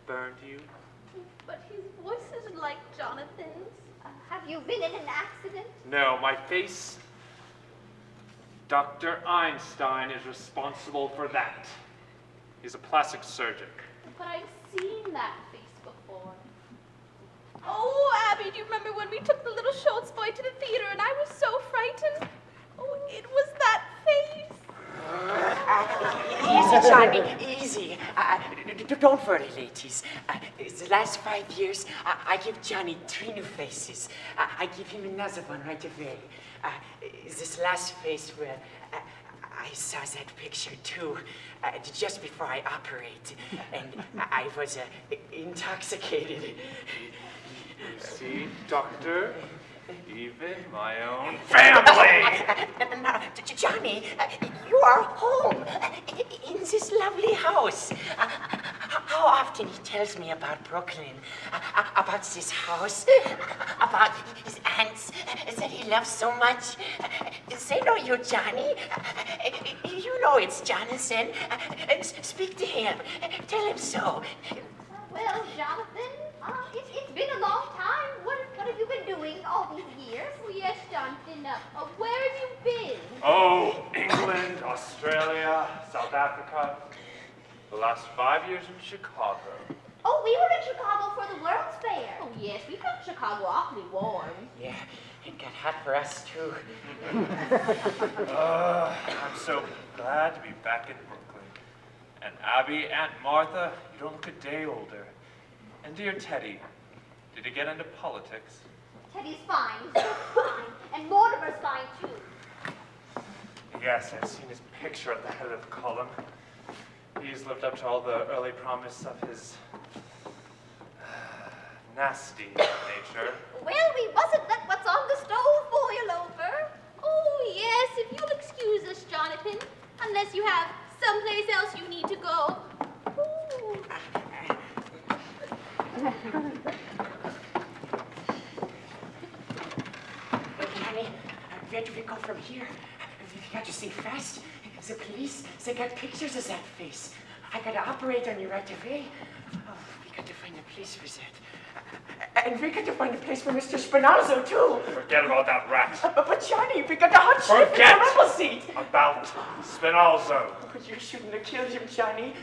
Speaker 8: burned you?
Speaker 6: But his voice is like Jonathan's.
Speaker 1: Have you been in an accident?
Speaker 8: No, my face. Dr. Einstein is responsible for that. He's a plastic surgeon.
Speaker 6: But I've seen that face before. Oh, Abby, do you remember when we took the little Schultz boy to the theater and I was so frightened? Oh, it was that face.
Speaker 9: Easy, Johnny, easy. Don't worry, ladies. The last 5 years, I give Johnny 3 new faces. I give him another one right away. This last face, well, I saw that picture too, just before I operate, and I was intoxicated.
Speaker 8: You see, Doctor? Even my own family!
Speaker 9: No, Johnny, you are home in this lovely house. How often he tells me about Brooklyn, about this house, about his aunts that he loves so much. They know you, Johnny. You know it's Jonathan. Speak to him. Tell him so.
Speaker 1: Well, Jonathan, it's been a long time. What have you been doing all these years?
Speaker 6: Oh, yes, Jonathan. Where have you been?
Speaker 8: Oh, England, Australia, South Africa. The last 5 years in Chicago.
Speaker 1: Oh, we were in Chicago for the World's Fair.
Speaker 6: Oh, yes, we found Chicago awfully warm.
Speaker 9: Yeah, it got hot for us too.
Speaker 8: I'm so glad to be back in Brooklyn. And Abby, Aunt Martha, you don't look a day older. And dear Teddy, did he get into politics?
Speaker 1: Teddy's fine. He's just fine. And Mortimer's fine, too.
Speaker 8: Yes, I've seen his picture at the head of the column. He's lived up to all the early promise of his nasty nature.
Speaker 1: Well, we mustn't let what's on the stove boil over.
Speaker 6: Oh, yes, if you'll excuse us, Jonathan. Unless you have someplace else you need to go. Ooh.
Speaker 9: Johnny, where do we go from here? We got to think fast. The police, they got pictures of that face. I gotta operate on you right away. Oh, we got to find a place for that. And we got to find a place for Mr. Spinazzo, too.
Speaker 8: Forget about that rat.
Speaker 9: But Johnny, we got to hunt him in the rebel seat.
Speaker 8: About Spinalzo.
Speaker 9: Oh, you shouldn't have killed him, Johnny.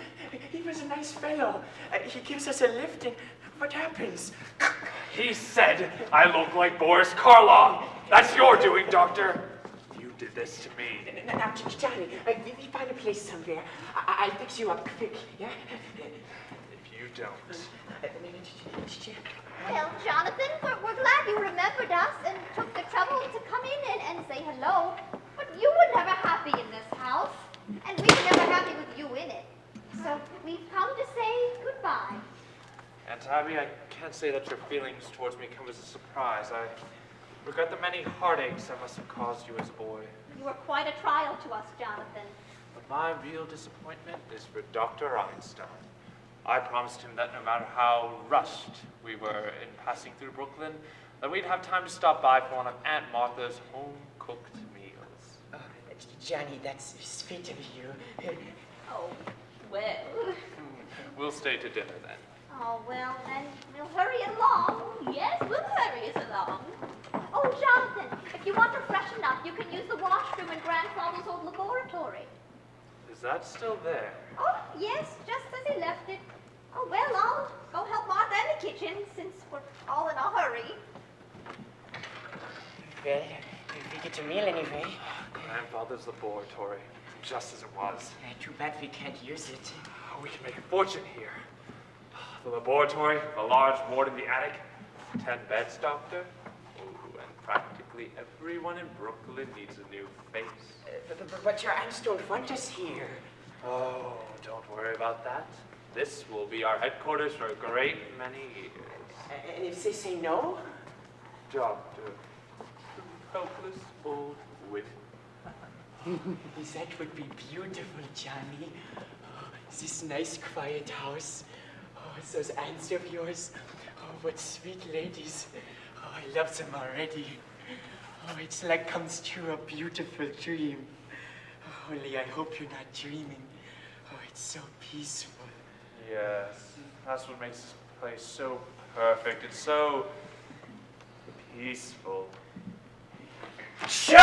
Speaker 9: He was a nice fellow. He gives us a lift, and what happens?
Speaker 8: He said I look like Boris Karloff. That's your doing, Doctor. You did this to me.
Speaker 9: Now, Johnny, we find a place somewhere. I'll fix you up quick, yeah?
Speaker 8: If you don't.
Speaker 1: Well, Jonathan, we're glad you remembered us and took the trouble to come in and say hello. But you were never happy in this house, and we were never happy with you in it. So we've come to say goodbye.
Speaker 8: Aunt Abby, I can't say that your feelings towards me come as a surprise. I regret the many heartaches I must have caused you as a boy.
Speaker 1: You were quite a trial to us, Jonathan.
Speaker 8: But my real disappointment is for Dr. Einstein. I promised him that no matter how rushed we were in passing through Brooklyn, that we'd have time to stop by for one of Aunt Martha's home-cooked meals.
Speaker 9: Johnny, that's sweet of you.
Speaker 1: Oh, well.
Speaker 8: We'll stay to dinner then.
Speaker 1: Oh, well, then we'll hurry along. Yes, we'll hurry us along. Oh, Jonathan, if you want to freshen up, you can use the washroom in Grandfather's old laboratory.
Speaker 8: Is that still there?
Speaker 1: Oh, yes, just as he left it. Oh, well, I'll go help Martha in the kitchen since we're all in a hurry.
Speaker 9: Well, we get a meal anyway.
Speaker 8: Grandfather's laboratory, just as it was.
Speaker 9: Too bad we can't use it.
Speaker 8: We can make a fortune here. The laboratory, the large ward in the attic, 10 beds, Doctor. Oh, and practically everyone in Brooklyn needs a new face.
Speaker 9: But your aunts don't want us here.
Speaker 8: Oh, don't worry about that. This will be our headquarters for a great many years.
Speaker 9: And if they say no?
Speaker 8: Doctor, helpless old women.
Speaker 9: That would be beautiful, Johnny. Oh, this nice, quiet house. Oh, those aunts of yours. Oh, what sweet ladies. Oh, I love them already. Oh, it's like comes true, a beautiful dream. Oh, only I hope you're not dreaming. Oh, it's so peaceful.
Speaker 8: Yes, that's what makes this place so perfect. It's so peaceful.
Speaker 3: Charge!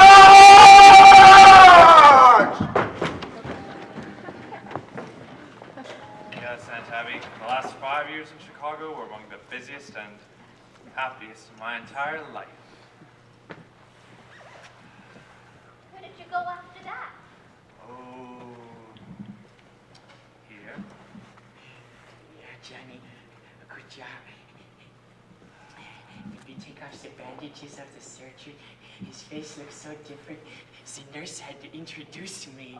Speaker 8: Yes, Aunt Abby, the last 5 years in Chicago were among the busiest and happiest in my entire life.
Speaker 1: Where did you go after that?
Speaker 8: Oh, here.
Speaker 9: Yeah, Johnny, a good job. If you take off the bandages of the surgery, his face looks so different. The nurse had to introduce me.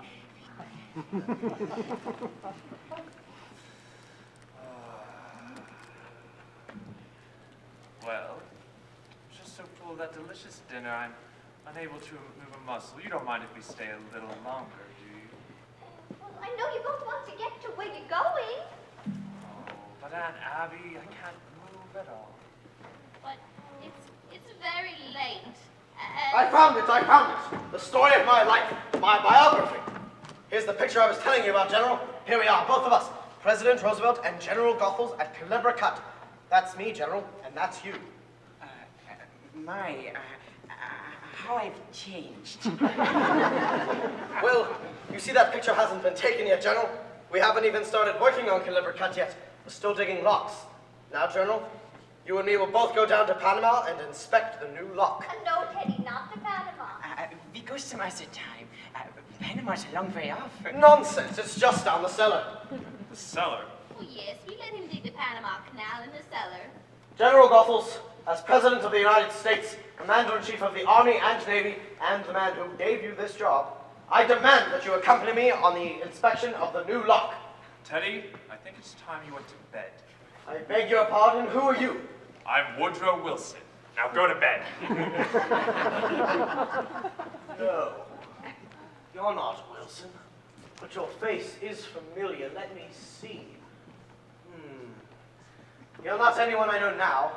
Speaker 8: Well, just so full of that delicious dinner, I'm unable to move a muscle. You don't mind if we stay a little longer, do you?
Speaker 1: Well, I know you both want to get to where you're going.
Speaker 8: Oh, but Aunt Abby, I can't move at all.
Speaker 6: But it's very late.
Speaker 3: I found it, I found it. The story of my life, my biography. Here's the picture I was telling you about, General. Here we are, both of us. President Roosevelt and General Goethals at Culebra Cut. That's me, General, and that's you.
Speaker 9: How I've changed.
Speaker 3: Well, you see that picture hasn't been taken yet, General. We haven't even started working on Culebra Cut yet. We're still digging locks. Now, General, you and me will both go down to Panama and inspect the new lock.
Speaker 1: No, Teddy, not to Panama.
Speaker 9: We go some other time. Panama's a long way off.
Speaker 3: Nonsense, it's just down the cellar.
Speaker 8: The cellar.
Speaker 6: Oh, yes, we let him dig the Panama Canal in the cellar.
Speaker 3: General Goethals, as President of the United States, Commander-in-Chief of the Army and Navy, and the man who gave you this job, I demand that you accompany me on the inspection of the new lock.
Speaker 8: Teddy, I think it's time you went to bed.
Speaker 3: I beg your pardon, who are you?
Speaker 8: I'm Woodrow Wilson. Now go to bed.
Speaker 3: No, you're not Wilson, but your face is familiar. Let me see. You're not anyone I know now.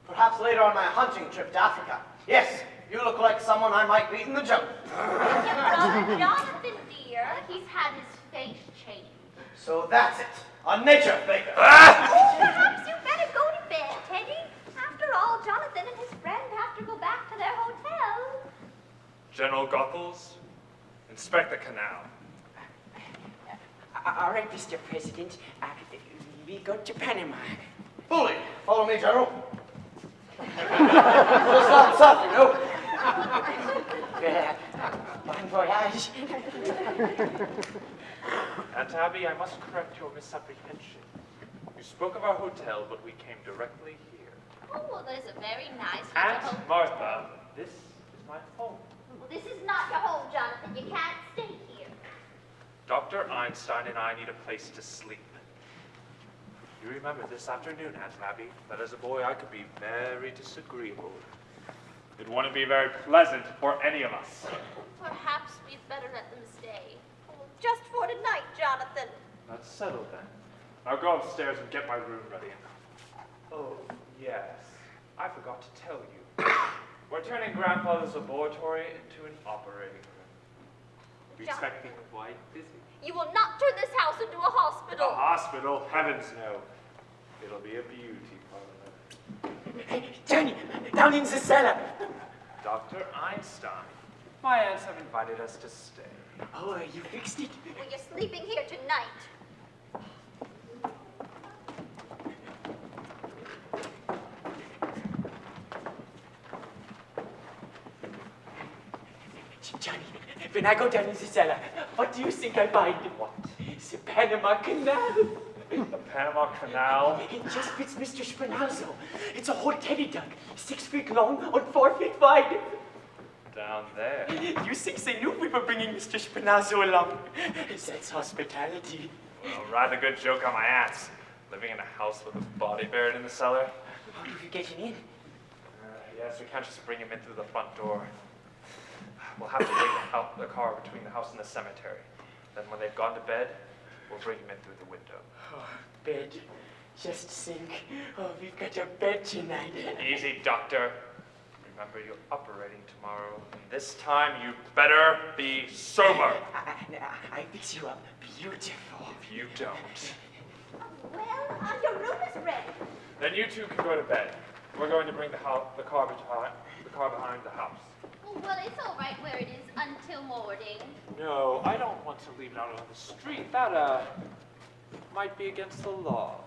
Speaker 3: Perhaps later on my hunting trip to Africa. Yes, you look like someone I might meet in the jungle.
Speaker 6: Brother Jonathan, dear, he's had his face changed.
Speaker 3: So that's it, a nature faker.
Speaker 1: Oh, perhaps you better go to bed, Teddy. After all, Jonathan and his friend have to go back to their hotel.
Speaker 8: General Goethals, inspect the canal.
Speaker 9: All right, Mr. President. We go to Panama.
Speaker 3: Bully, follow me, General. Just down south, you know.
Speaker 9: Bon voyage.
Speaker 8: Aunt Abby, I must correct your misapprehension. You spoke of our hotel, but we came directly here.
Speaker 6: Oh, well, there's a very nice
Speaker 8: Aunt
Speaker 6: little
Speaker 8: Martha, this is my home.
Speaker 1: Well, this is not your home, Jonathan. You can't stay here.
Speaker 8: Dr. Einstein and I need a place to sleep. You remember this afternoon, Aunt Abby, that as a boy I could be very disagreeable. It wouldn't be very pleasant for any of us.
Speaker 1: Perhaps we'd better let them stay. Oh, just for tonight, Jonathan.
Speaker 8: That's settled then. I'll go upstairs and get my room ready. Oh, yes. I forgot to tell you. We're turning Grandfather's laboratory into an operating room. We expect to be quite busy.
Speaker 1: You will not turn this house into a hospital.
Speaker 8: A hospital? Heavens no. It'll be a beauty parlor.
Speaker 9: Hey, Johnny, down in the cellar.
Speaker 8: Dr. Einstein, my aunts have invited us to stay.
Speaker 9: Oh, you fixed it?
Speaker 1: Well, you're sleeping here tonight.
Speaker 9: Johnny, when I go down in the cellar, what do you think I find?
Speaker 8: What?
Speaker 9: The Panama Canal.
Speaker 8: The Panama Canal?
Speaker 9: It just fits Mr. Spinazzo. It's a whole teddy duck, 6 feet long and 4 feet wide.
Speaker 8: Down there.
Speaker 9: You think they knew we were bringing Mr. Spinazzo along? That's hospitality.
Speaker 8: Well, rather good joke on my aunts. Living in a house with a body buried in the cellar.
Speaker 9: How do you get him in?
Speaker 8: Yes, we can't just bring him in through the front door. We'll have to bring the car between the house and the cemetery. Then when they've gone to bed, we'll bring him in through the window.
Speaker 9: Oh, bed. Just think. Oh, we've got a bed tonight.
Speaker 8: Easy, doctor. Remember, you're operating tomorrow. And this time, you better be sober.
Speaker 9: I fix you up beautiful.
Speaker 8: If you don't,
Speaker 1: Well, your room is ready.
Speaker 8: then you two can go to bed. We're going to bring the car behind the house.
Speaker 10: Well, it's all right where it is until morning.
Speaker 8: No, I don't want to leave it out on the street. That, might be against the law.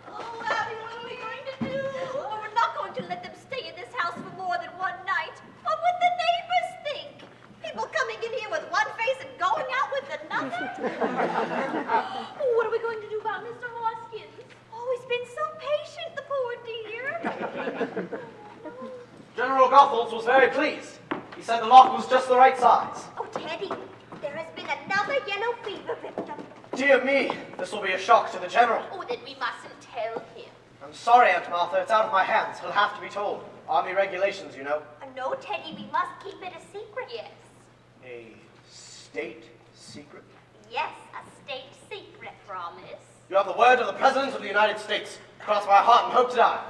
Speaker 1: Oh, Abby, what are we going to do? Well, we're not going to let them stay in this house for more than one night. What would the neighbors think? People coming in here with one face and going out with another?
Speaker 6: What are we going to do about Mr. Hoskins?
Speaker 1: Oh, he's been so patient, the poor dear.
Speaker 3: General Goethals was very pleased. He said the lock was just the right size.
Speaker 1: Oh, Teddy, there has been another yellow fever victim.
Speaker 3: Dear me, this will be a shock to the General.
Speaker 10: Oh, then we mustn't tell him.
Speaker 3: I'm sorry, Aunt Martha, it's out of my hands. He'll have to be told. Army regulations, you know.
Speaker 1: No, Teddy, we must keep it a secret.
Speaker 10: Yes.
Speaker 3: A state secret?
Speaker 1: Yes, a state secret.
Speaker 10: Promise.
Speaker 3: You have the word of the President of the United States. Cross my heart and hope to die.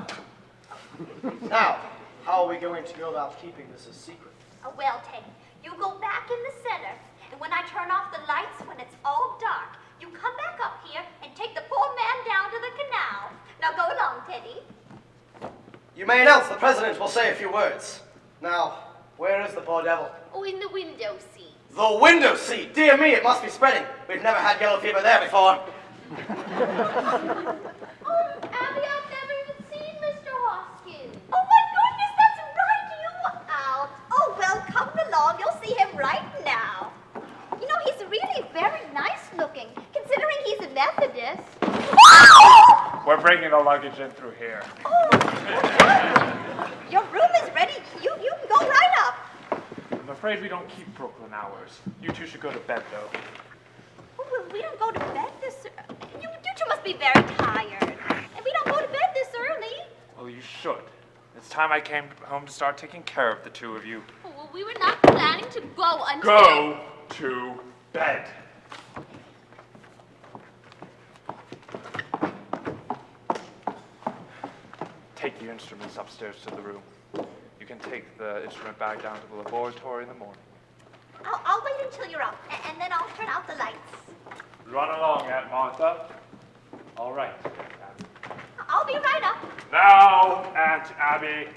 Speaker 3: Now, how are we going to go about keeping this a secret?
Speaker 1: Oh, well, Teddy, you go back in the center, and when I turn off the lights, when it's all dark, you come back up here and take the poor man down to the canal. Now go along, Teddy.
Speaker 3: You may announce the President will say a few words. Now, where is the poor devil?
Speaker 10: Oh, in the window seat.
Speaker 3: The window seat! Dear me, it must be spreading. We've never had yellow fever there before.
Speaker 10: Oh, Abby, I've never even seen Mr. Hoskins.
Speaker 1: Oh, my goodness, that's right, you out. Oh, well, come along. You'll see him right now. You know, he's really very nice looking, considering he's a Methodist.
Speaker 8: We're bringing the luggage in through here.
Speaker 1: Your room is ready. You can go right up.
Speaker 8: I'm afraid we don't keep Brooklyn hours. You two should go to bed, though.
Speaker 1: Oh, well, we don't go to bed this early. You two must be very tired. And we don't go to bed this early.
Speaker 8: Well, you should. It's time I came home to start taking care of the two of you.
Speaker 10: Oh, well, we were not planning to go until...
Speaker 8: Go to bed. Take the instruments upstairs to the room. You can take the instrument bag down to the laboratory in the morning.
Speaker 1: I'll wait until you're up, and then I'll turn out the lights.
Speaker 8: Run along, Aunt Martha. All right.
Speaker 1: I'll be right up.
Speaker 8: Now, Aunt Abby.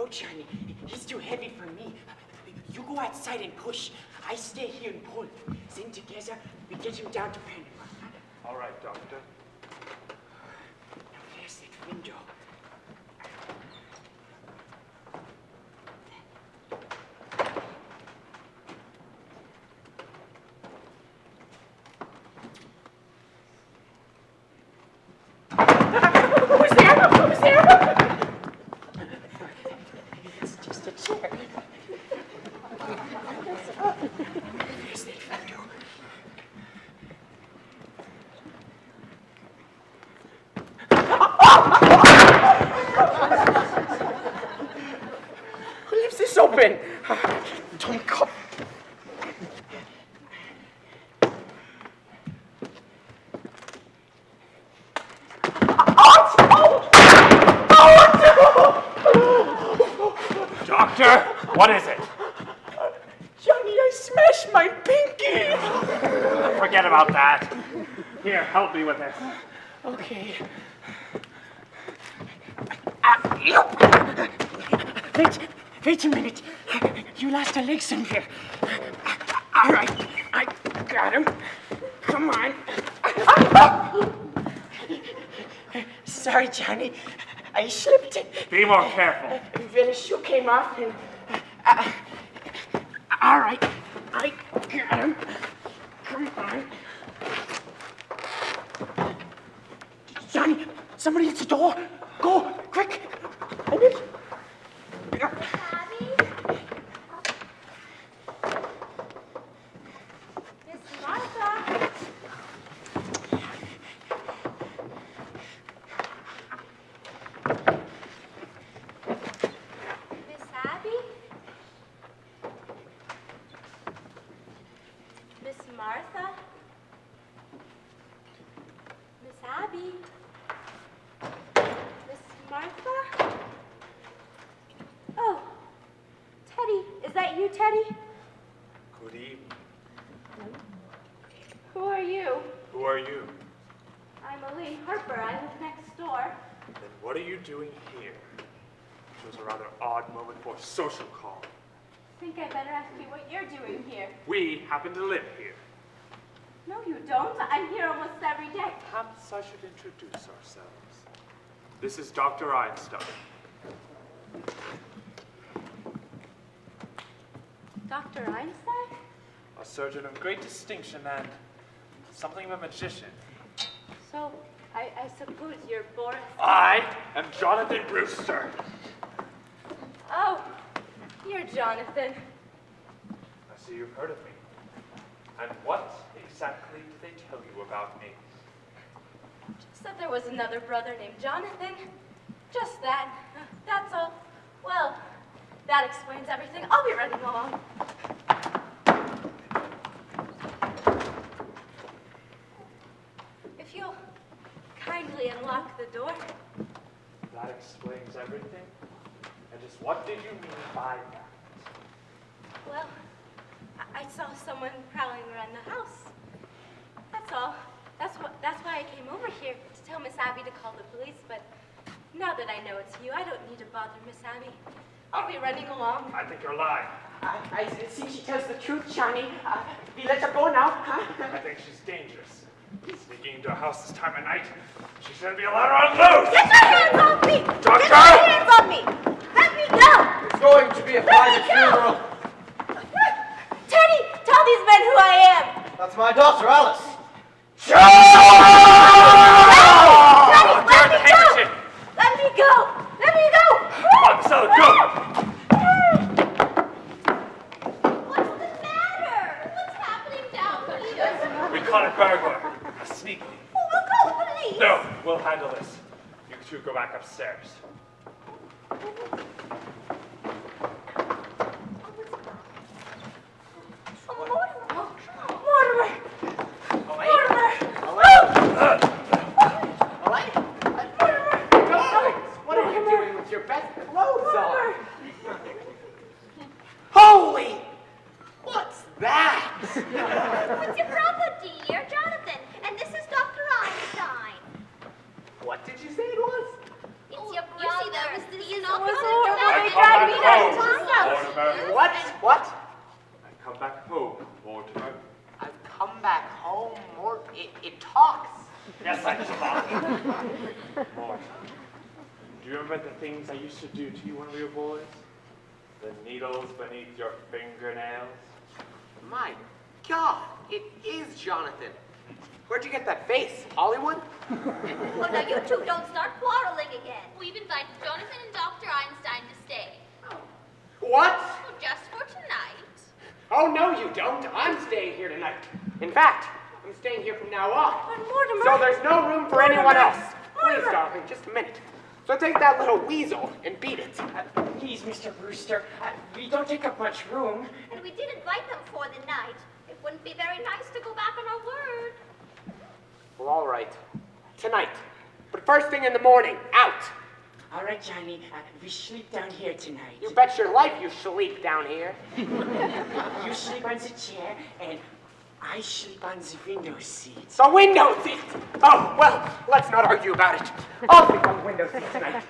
Speaker 9: No, Johnny. He's too heavy for me. You go outside and push. I stay here and pull. Then together, we get him down to Panama.
Speaker 8: All right, Doctor.
Speaker 9: Now, there's that window. Who's there? Who's there? It's just a chair. There's that window. Who leaves this open? Dumb cop.
Speaker 8: Doctor, what is it?
Speaker 9: Johnny, I smashed my pinky.
Speaker 8: Forget about that. Here, help me with this.
Speaker 9: Okay. Wait a minute. You lost a leg somewhere. All right, I got him. Come on. Sorry, Johnny. I slipped.
Speaker 8: Be more careful.
Speaker 9: Well, the shoe came off and... all right, I got him. Come on. Johnny, somebody at the door. Go, quick. I need...
Speaker 10: Abby? Miss Martha? Miss Abby? Miss Martha? Miss Abby? Miss Martha? Oh, Teddy. Is that you, Teddy?
Speaker 8: Good evening.
Speaker 6: Who are you?
Speaker 8: Who are you?
Speaker 6: I'm Aline Harper. I live next door.
Speaker 8: Then what are you doing here? It was a rather odd moment for a social call.
Speaker 6: I think I better ask you what you're doing here.
Speaker 8: We happen to live here.
Speaker 6: No, you don't. I'm here almost every day.
Speaker 8: Perhaps I should introduce ourselves. This is Dr. Einstein.
Speaker 6: Dr. Einstein?
Speaker 8: A surgeon of great distinction and something of a magician.
Speaker 6: So, I suppose you're Boris.
Speaker 8: I am Jonathan Brewster.
Speaker 6: Oh, you're Jonathan.
Speaker 8: I see you've heard of me. And what exactly did they tell you about me?
Speaker 6: Just that there was another brother named Jonathan. Just that. That's all. Well, that explains everything. I'll be running along. If you'll kindly unlock the door.
Speaker 8: That explains everything. And just what did you mean by that?
Speaker 6: Well, I saw someone prowling around the house. That's all. That's why I came over here to tell Miss Abby to call the police, but now that I know it's you, I don't need to bother Miss Abby. I'll be running along.
Speaker 8: I think you're lying.
Speaker 9: I think she tells the truth, Johnny. We let her go now, huh?
Speaker 8: I think she's dangerous. Sneaking into a house this time of night. She shouldn't be allowed on loose!
Speaker 6: Get your hands off me!
Speaker 8: Doctor!
Speaker 6: Get your hands off me! Let me go!
Speaker 3: It's going to be a private funeral.
Speaker 6: Teddy, tell these men who I am!
Speaker 3: That's my daughter, Alice.
Speaker 6: Teddy, let me go!
Speaker 8: Handkerchief!
Speaker 6: Let me go! Let me go!
Speaker 8: Come on, Marcella, go!
Speaker 10: What's the matter? What's happening down here?
Speaker 8: We caught a burglar. A sneak thief.
Speaker 10: We'll call the police.
Speaker 8: No, we'll handle this. You two go back upstairs.
Speaker 6: Mortimer!
Speaker 3: What are you doing with your best clothes on?
Speaker 9: Holy! What's that?
Speaker 10: It's your brother, dear, Jonathan. And this is Dr. Einstein.
Speaker 3: What did you say it was?
Speaker 10: It's your brother.
Speaker 1: You see that, Mr.
Speaker 10: He's
Speaker 1: Snowball?
Speaker 10: not
Speaker 8: I
Speaker 6: drag me down to
Speaker 8: home,
Speaker 6: the house.
Speaker 8: Mortimer.
Speaker 7: What?
Speaker 8: I come back home, Mortimer.
Speaker 7: I've come back home, it talks.
Speaker 8: Yes, I talk. Mortimer, do you remember the things I used to do to you when we were boys? The needles beneath your fingernails?
Speaker 7: My God, it is Jonathan. Where'd you get that face? Hollywood?
Speaker 10: Well, now you two don't start quarreling again. We've invited Jonathan and Dr. Einstein to stay.
Speaker 7: What?
Speaker 10: Well, just for tonight.
Speaker 7: Oh, no, you don't. I'm staying here tonight. In fact, I'm staying here from now on.
Speaker 6: But Mortimer.
Speaker 7: So there's no room for anyone else. Please,
Speaker 6: Mortimer.
Speaker 7: darling, just a minute. So take that little weasel and beat it.
Speaker 9: Please, Mr. Brewster, we don't take up much room.
Speaker 10: And we did invite them for the night. It wouldn't be very nice to go back on our word.
Speaker 7: Well, all right. Tonight. But first thing in the morning, out.
Speaker 9: All right, Johnny, we sleep down here tonight.
Speaker 7: You bet your life you sleep down here.
Speaker 9: You sleep on the chair, and I sleep on the window seat.
Speaker 7: The window seat! Oh, well, let's not argue about it. I'll sleep on the window seat tonight.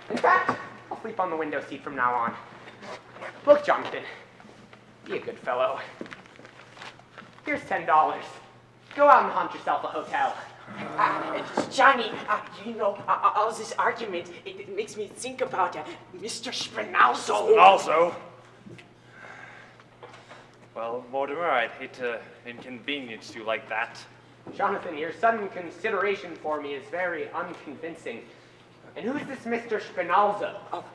Speaker 7: In fact, I'll sleep on the window seat from now on. Look, Jonathan, be a good fellow. Here's $10. Go out and hunt yourself a hotel.
Speaker 9: Johnny, you know, all this argument, it makes me think about Mr. Spinalzo.
Speaker 8: Also, well, Mortimer, I'd hate to inconvenience you like that.
Speaker 7: Jonathan, your sudden consideration for me is very unconvincing. And who's this Mr. Spinalzo?
Speaker 9: Oh,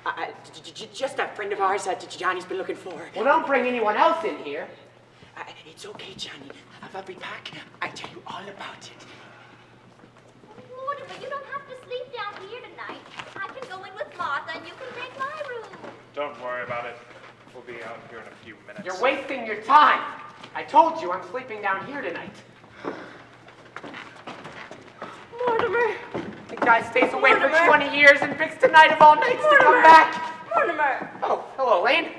Speaker 9: just a friend of ours Johnny's been looking for.
Speaker 7: Well, don't bring anyone else in here.
Speaker 9: It's okay, Johnny. I'll be back. I tell you all about it.
Speaker 10: Mortimer, you don't have to sleep down here tonight. I can go in with Martha and you can take my room.
Speaker 8: Don't worry about it. We'll be out here in a few minutes.
Speaker 7: You're wasting your time. I told you I'm sleeping down here tonight.
Speaker 6: Mortimer.
Speaker 7: The guy stays away for
Speaker 6: Mortimer.
Speaker 7: 20 years and picks the night of all nights to come back.
Speaker 6: Mortimer.
Speaker 7: Oh, hello, Lane.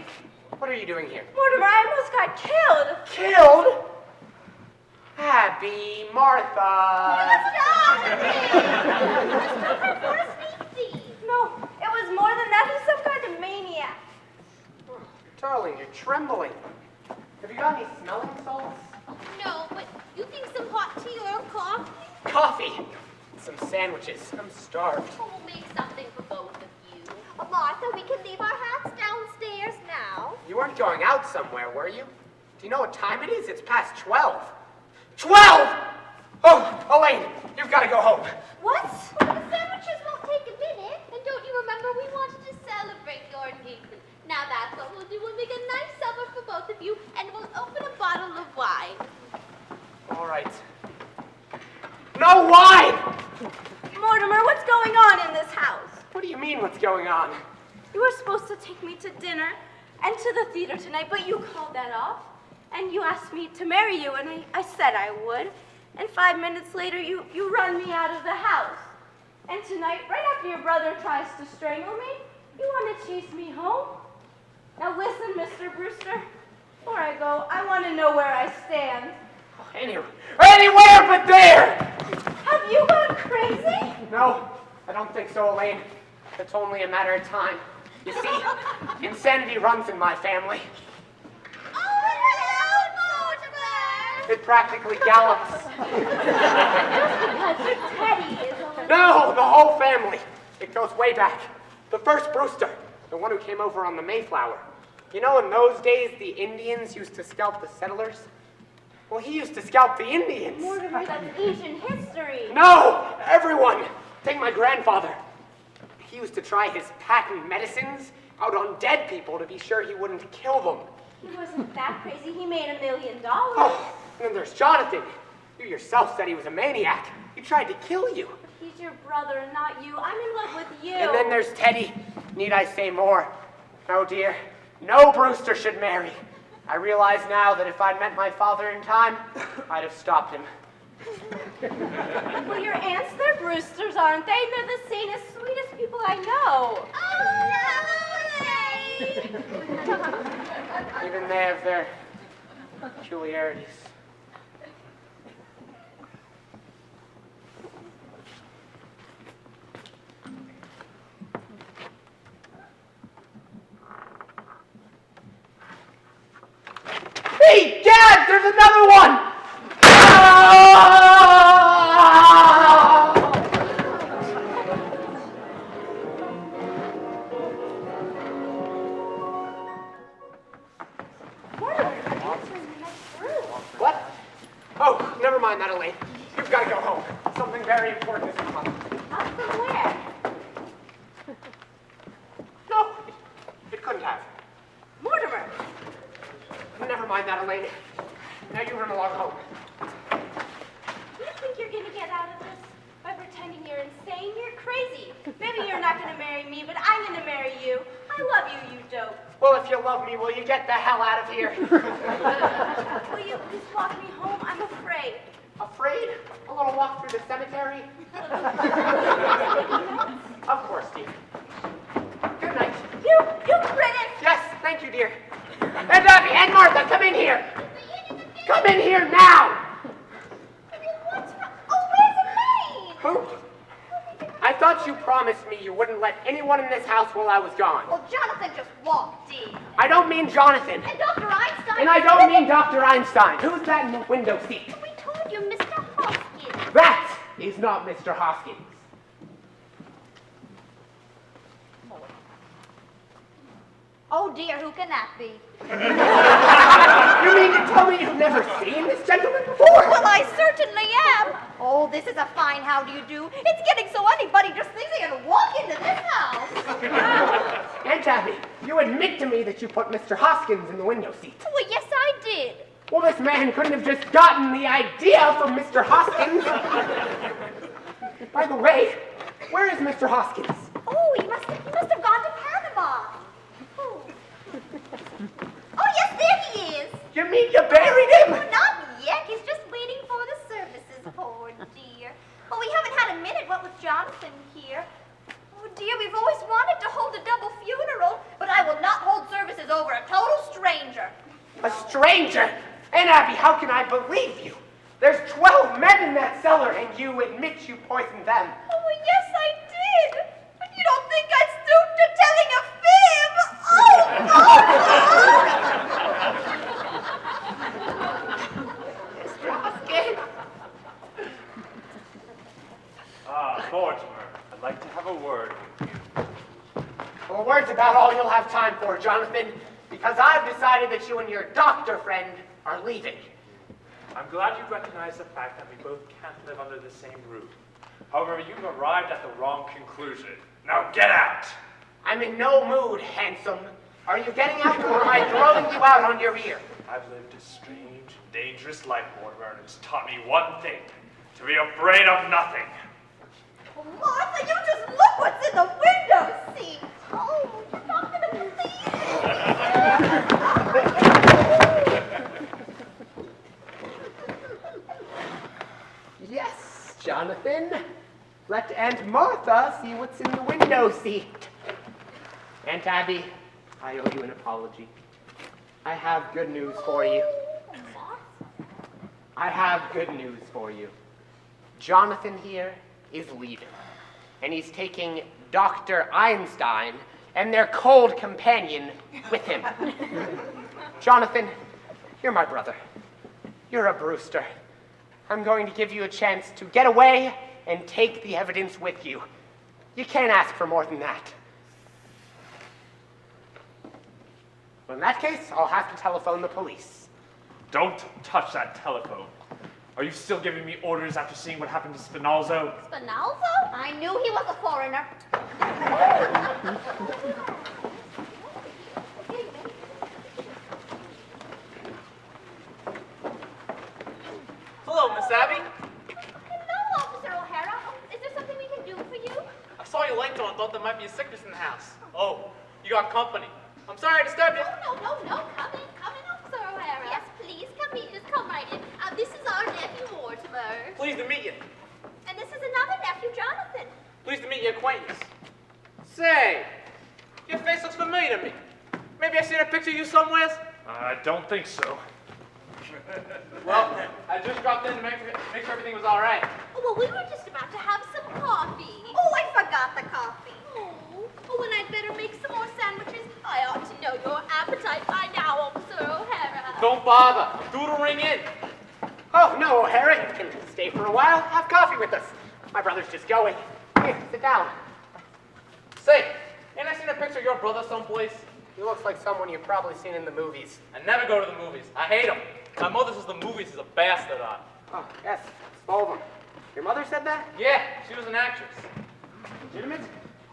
Speaker 7: What are you doing here?
Speaker 6: Mortimer, I almost got killed.
Speaker 7: Killed? Happy Martha.
Speaker 6: No, it was more than that. He's some kind of maniac.
Speaker 7: Darling, you're trembling. Have you got any smelling salts?
Speaker 10: No, but you think some hot tea or coffee?
Speaker 7: Coffee. Some sandwiches. I'm starved.
Speaker 10: Oh, we'll make something for both of you. Martha, we can leave our hats downstairs now.
Speaker 7: You weren't going out somewhere, were you? Do you know what time it is? It's past 12. 12! Oh, Elaine, you've got to go home.
Speaker 6: What?
Speaker 10: Well, the sandwiches won't take a minute. And don't you remember we wanted to celebrate your engagement? Now that's what we'll do. We'll make a nice supper for both of you, and we'll open a bottle of wine.
Speaker 7: All right. No wine!
Speaker 6: Mortimer, what's going on in this house?
Speaker 7: What do you mean, what's going on?
Speaker 6: You were supposed to take me to dinner and to the theater tonight, but you called that off. And you asked me to marry you, and I said I would. And 5 minutes later, you run me out of the house. And tonight, right after your brother tries to strangle me, you want to chase me home? Now listen, Mr. Brewster. Before I go, I want to know where I stand.
Speaker 7: Anywhere but there!
Speaker 6: Have you gone crazy?
Speaker 7: No, I don't think so, Elaine. It's only a matter of time. You see, insanity runs in my family. It practically gallops.
Speaker 6: Teddy is a little...
Speaker 7: No, the whole family. It goes way back. The first Brewster, the one who came over on the Mayflower. You know, in those days, the Indians used to scalp the settlers. Well, he used to scalp the Indians.
Speaker 6: Mortimer, that's ancient history.
Speaker 7: No, everyone. Take my grandfather. He used to try his patent medicines out on dead people to be sure he wouldn't kill them.
Speaker 6: He wasn't that crazy. He made $1 million.
Speaker 7: Oh, and then there's Jonathan. You yourself said he was a maniac. He tried to kill you.
Speaker 6: He's your brother, not you. I'm in love with you.
Speaker 7: And then there's Teddy. Need I say more? Oh dear, no Brewster should marry. I realize now that if I'd met my father in time, I'd have stopped him.
Speaker 6: Well, your aunts, they're Brewsters, aren't they? They're the sanest, sweetest people I know.
Speaker 7: Even they have their peculiarities. there's another one! Ah! What? Oh, never mind that, Elaine. You've got to go home. Something very important is come up.
Speaker 6: Up from where?
Speaker 7: No, it couldn't have.
Speaker 6: Mortimer!
Speaker 7: Never mind that, Elaine. Now you run along home.
Speaker 6: You think you're gonna get out of this by pretending you're insane? You're crazy. Maybe you're not gonna marry me, but I'm gonna marry you. I love you, you dope.
Speaker 7: Well, if you love me, will you get the hell out of here?
Speaker 6: Will you please walk me home? I'm afraid.
Speaker 7: Afraid? A little walk through the cemetery? Of course, dear. Good night.
Speaker 6: You critic!
Speaker 7: Yes, thank you, dear. And Abby and Martha, come in here. Come in here now.
Speaker 6: What's wrong? Oh, where's Elaine?
Speaker 7: Who? I thought you promised me you wouldn't let anyone in this house while I was gone.
Speaker 1: Well, Jonathan just walked in.
Speaker 7: I don't mean Jonathan.
Speaker 1: And Dr. Einstein.
Speaker 7: And I don't mean Dr. Einstein. Who's that in the window seat?
Speaker 1: We told you, Mr. Hoskins.
Speaker 7: That is not Mr. Hoskins.
Speaker 1: Oh dear, who can that be?
Speaker 7: You mean to tell me you've never seen this gentleman before?
Speaker 1: Well, I certainly am. Oh, this is a fine how do you do. It's getting so anybody just thinks they can walk into this house.
Speaker 7: Aunt Abby, you admit to me that you put Mr. Hoskins in the window seat.
Speaker 1: Well, yes, I did.
Speaker 7: Well, this man couldn't have just gotten the idea from Mr. Hoskins. By the way, where is Mr. Hoskins?
Speaker 1: Oh, he must have gone to Panama. Oh. Oh, yes, there he is.
Speaker 7: You mean you buried him?
Speaker 1: Oh, not yet. He's just waiting for the services, poor dear. Well, we haven't had a minute, what with Jonathan here. Oh, dear, we've always wanted to hold a double funeral, but I will not hold services over a total stranger.
Speaker 7: A stranger? Aunt Abby, how can I believe you? There's 12 men in that cellar, and you admit you poisoned them.
Speaker 1: Oh, well, yes, I did. But you don't think I stooped to telling a fib? Oh, no!
Speaker 7: Mr. Hoskins?
Speaker 8: Mortimer, I'd like to have a word with you.
Speaker 7: Well, word's about all you'll have time for, Jonathan, because I've decided that you and your doctor friend are leaving.
Speaker 8: I'm glad you recognize the fact that we both can't live under the same roof. However, you've arrived at the wrong conclusion. Now get out!
Speaker 7: I'm in no mood, handsome. Are you getting out, or am I throwing you out on your ear?
Speaker 8: I've lived a strange, dangerous life, Mortimer, and it's taught me one thing: to be afraid of nothing.
Speaker 1: Oh, Martha, you just look what's in the window seat. Oh, you're not going to believe it.
Speaker 7: Yes, Jonathan. Let Aunt Martha see what's in the window seat. Aunt Abby, I owe you an apology. I have good news for you. I have good news for you. Jonathan here is leaving, and he's taking Dr. Einstein and their cold companion with him. Jonathan, you're my brother. You're a Brewster. I'm going to give you a chance to get away and take the evidence with you. You can't ask for more than that. Well, in that case, I'll have to telephone the police.
Speaker 8: Don't touch that telephone. Are you still giving me orders after seeing what happened to Spinalzo?
Speaker 1: Spinalzo? I knew he was a foreigner.
Speaker 3: Hello, Miss Abby.
Speaker 1: Hello, Officer O'Hara. Is there something we can do for you?
Speaker 3: I saw your light on and thought there might be a sickness in the house. Oh, you got company. I'm sorry I disturbed you.
Speaker 10: No. Come in, Officer O'Hara.
Speaker 1: Yes, please.
Speaker 10: Come in, just come right in. This is our nephew, Mortimer.
Speaker 3: Pleased to meet you.
Speaker 1: And this is another nephew, Jonathan.
Speaker 3: Pleased to meet your acquaintance. Say, your face looks familiar to me. Maybe I've seen a picture of you somewhere.
Speaker 8: I don't think so.
Speaker 3: Well, I just dropped in to make sure everything was all right.
Speaker 10: Oh, well, we were just about to have some coffee.
Speaker 1: Oh, I forgot the coffee.
Speaker 10: Oh, and I'd better make some more sandwiches. I ought to know your appetite by now, Officer O'Hara.
Speaker 7: Don't bother. Doodle-ring in.
Speaker 11: Oh, no, O'Hara, you can stay for a while. Have coffee with us. My brother's just going. Here, sit down.
Speaker 7: Say, ain't I seen a picture of your brother someplace?
Speaker 11: He looks like someone you've probably seen in the movies.
Speaker 7: I never go to the movies. I hate them. My mother says the movies is a bastard on.
Speaker 11: Oh, yes, both of them. Your mother said that?
Speaker 7: Yeah, she was an actress.
Speaker 11: Legitimate?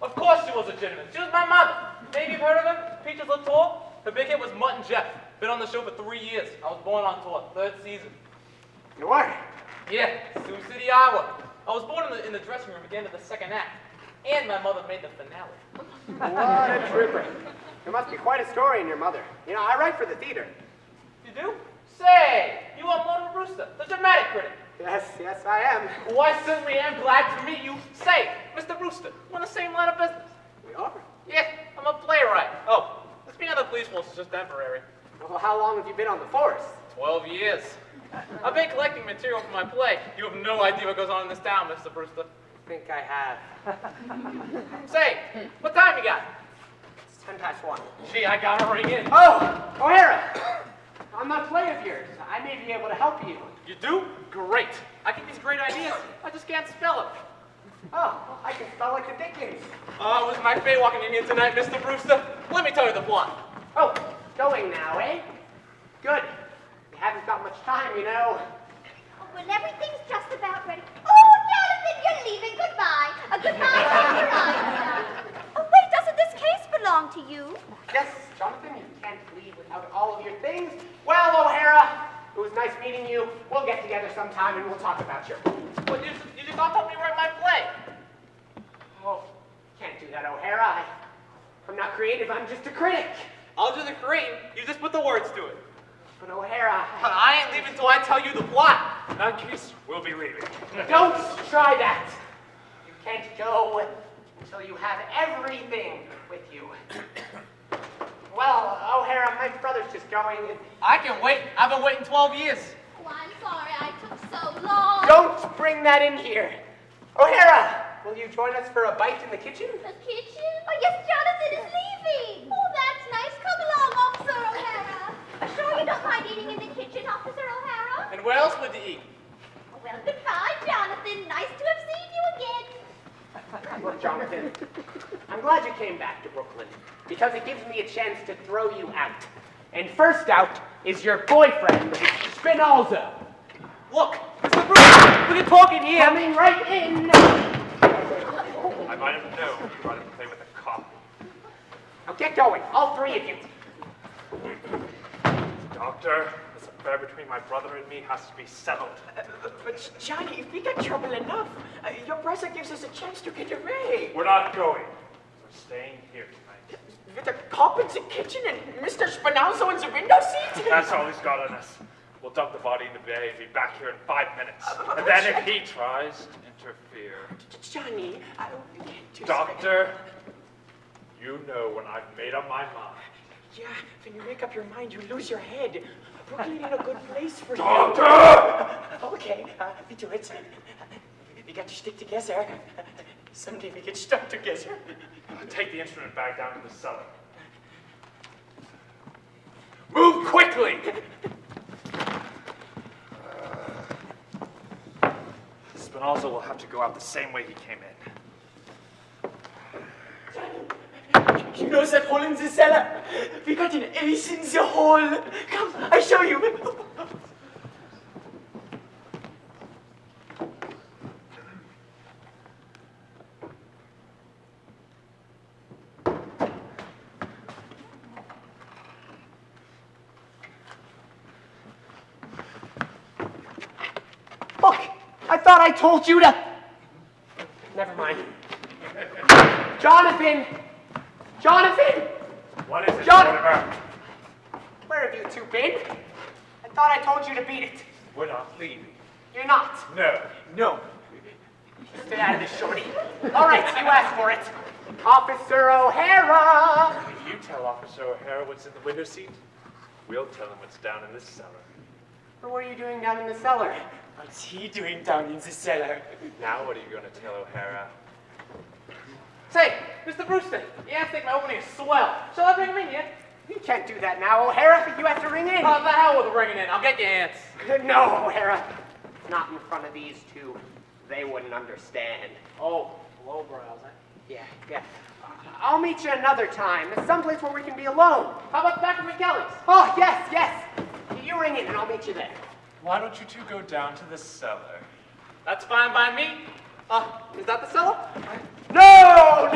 Speaker 7: Of course she was legitimate. She was my mother. Maybe you've heard of her? Peaches Latour? Her big hit was Mutt and Jeff. Been on the show for 3 years. I was born on tour, 3rd season.
Speaker 11: You are?
Speaker 7: Yeah, Sioux City, Iowa. I was born in the dressing room at the end of the 2nd act. And my mother made the finale.
Speaker 11: What a trooper. There must be quite a story in your mother. You know, I write for the theater.
Speaker 7: You do? Say, you are Mona Brewster, the dramatic critic.
Speaker 11: Yes, I am.
Speaker 7: Well, I certainly am glad to meet you. Say, Mr. Brewster, we're in the same line of business.
Speaker 11: We are?
Speaker 7: Yeah, I'm a playwright. Oh, this being on the police force is just temporary.
Speaker 11: Well, how long have you been on the force?
Speaker 7: 12 years. I've been collecting material for my play. You have no idea what goes on in this town, Mr. Brewster.
Speaker 11: I think I have.
Speaker 7: Say, what time you got?
Speaker 11: It's 1:10.
Speaker 7: Gee, I gotta ring in.
Speaker 11: Oh, O'Hara! I'm not play of yours. I may be able to help you.
Speaker 7: You do? Great. I get these great ideas. I just can't spell it.
Speaker 11: Oh, I can spell like the Dickens.
Speaker 7: Oh, it was my fate walking in here tonight, Mr. Brewster. Let me tell you the plot.
Speaker 11: Oh, going now, eh? Good. We haven't got much time, you know.
Speaker 10: Oh, well, everything's just about ready. Oh, Jonathan, you're leaving. Goodbye. Goodbye. All right. Oh, wait, doesn't this case belong to you?
Speaker 11: Yes, Jonathan, you can't leave without all of your things. Well, O'Hara, it was nice meeting you. We'll get together sometime and we'll talk about your...
Speaker 7: Well, you just all told me to write my play.
Speaker 11: Oh, can't do that, O'Hara. I'm not creative, I'm just a critic.
Speaker 7: I'll do the creating. You just put the words to it.
Speaker 11: But O'Hara...
Speaker 7: I ain't leaving until I tell you the plot.
Speaker 8: In that case, we'll be leaving.
Speaker 11: Don't try that. You can't go until you have everything with you. Well, O'Hara, my brother's just going.
Speaker 7: I can wait. I've been waiting 12 years.
Speaker 10: Oh, I'm sorry I took so long.
Speaker 11: Don't bring that in here. O'Hara, will you join us for a bite in the kitchen?
Speaker 10: The kitchen? Oh, yes, Jonathan is leaving. Oh, that's nice. Come along, Officer O'Hara. Sure you don't mind eating in the kitchen, Officer O'Hara?
Speaker 7: And where else would you eat?
Speaker 10: Oh, well, goodbye, Jonathan. Nice to have seen you again.
Speaker 11: Look, Jonathan, I'm glad you came back to Brooklyn because it gives me a chance to throw you out. And first out is your boyfriend, Spinoza.
Speaker 7: Look, Mr. Brewster, we can talk in here.
Speaker 11: Coming right in.
Speaker 8: I might have known you wanted to play with a cop.
Speaker 11: Now get going, all three of you.
Speaker 8: Doctor, this affair between my brother and me has to be settled.
Speaker 9: But Johnny, if we got trouble enough, your brother gives us a chance to get away.
Speaker 8: We're not going. We're staying here tonight.
Speaker 9: With the cop in the kitchen and Mr. Spinazzo in the window seat?
Speaker 8: That's all he's got on us. We'll dump the body in the bay and be back here in 5 minutes. And then if he tries to interfere...
Speaker 9: Johnny, we can't do
Speaker 8: Doctor, you know when I've made up my mind.
Speaker 9: Yeah, when you make up your mind, you lose your head. Brooklyn ain't a good place for you.
Speaker 8: Doctor!
Speaker 9: Okay, we do it. We got to stick together. Someday we get stuck together.
Speaker 8: Take the instrument bag down to the cellar. Move quickly! Spinoza will have to go out the same way he came in.
Speaker 9: You know that hole in the cellar? We got an ace in the hole. Come, I show you. Look, I thought I told you to... Never mind. Jonathan! Jonathan!
Speaker 8: What is it,
Speaker 11: John-
Speaker 8: Mortimer?
Speaker 11: Where have you two been? I thought I told you to beat it.
Speaker 8: We're not leaving.
Speaker 11: You're not.
Speaker 8: No.
Speaker 9: No.
Speaker 11: Stay out of this, shorty. All right, you asked for it. Officer O'Hara!
Speaker 8: If you tell Officer O'Hara what's in the window seat, we'll tell him what's down in this cellar.
Speaker 11: What were you doing down in the cellar?
Speaker 9: What's he doing down in the cellar?
Speaker 8: Now what are you going to tell O'Hara?
Speaker 7: Say, Mr. Brewster, you asked to think my opening is swell. Shall I bring him in yet?
Speaker 11: You can't do that now, O'Hara. You have to ring in.
Speaker 8: Oh, the hell with ringing in. I'll get your aunts.
Speaker 11: No, O'Hara. Not in front of these two. They wouldn't understand.
Speaker 8: Oh, lowbrows, eh?
Speaker 11: Yeah. I'll meet you another time. Someplace where we can be alone.
Speaker 8: How about back at McKelly's?
Speaker 11: Oh, yes. You ring in and I'll meet you there.
Speaker 8: Why don't you two go down to the cellar? That's fine by me. Is that the cellar?
Speaker 11: No!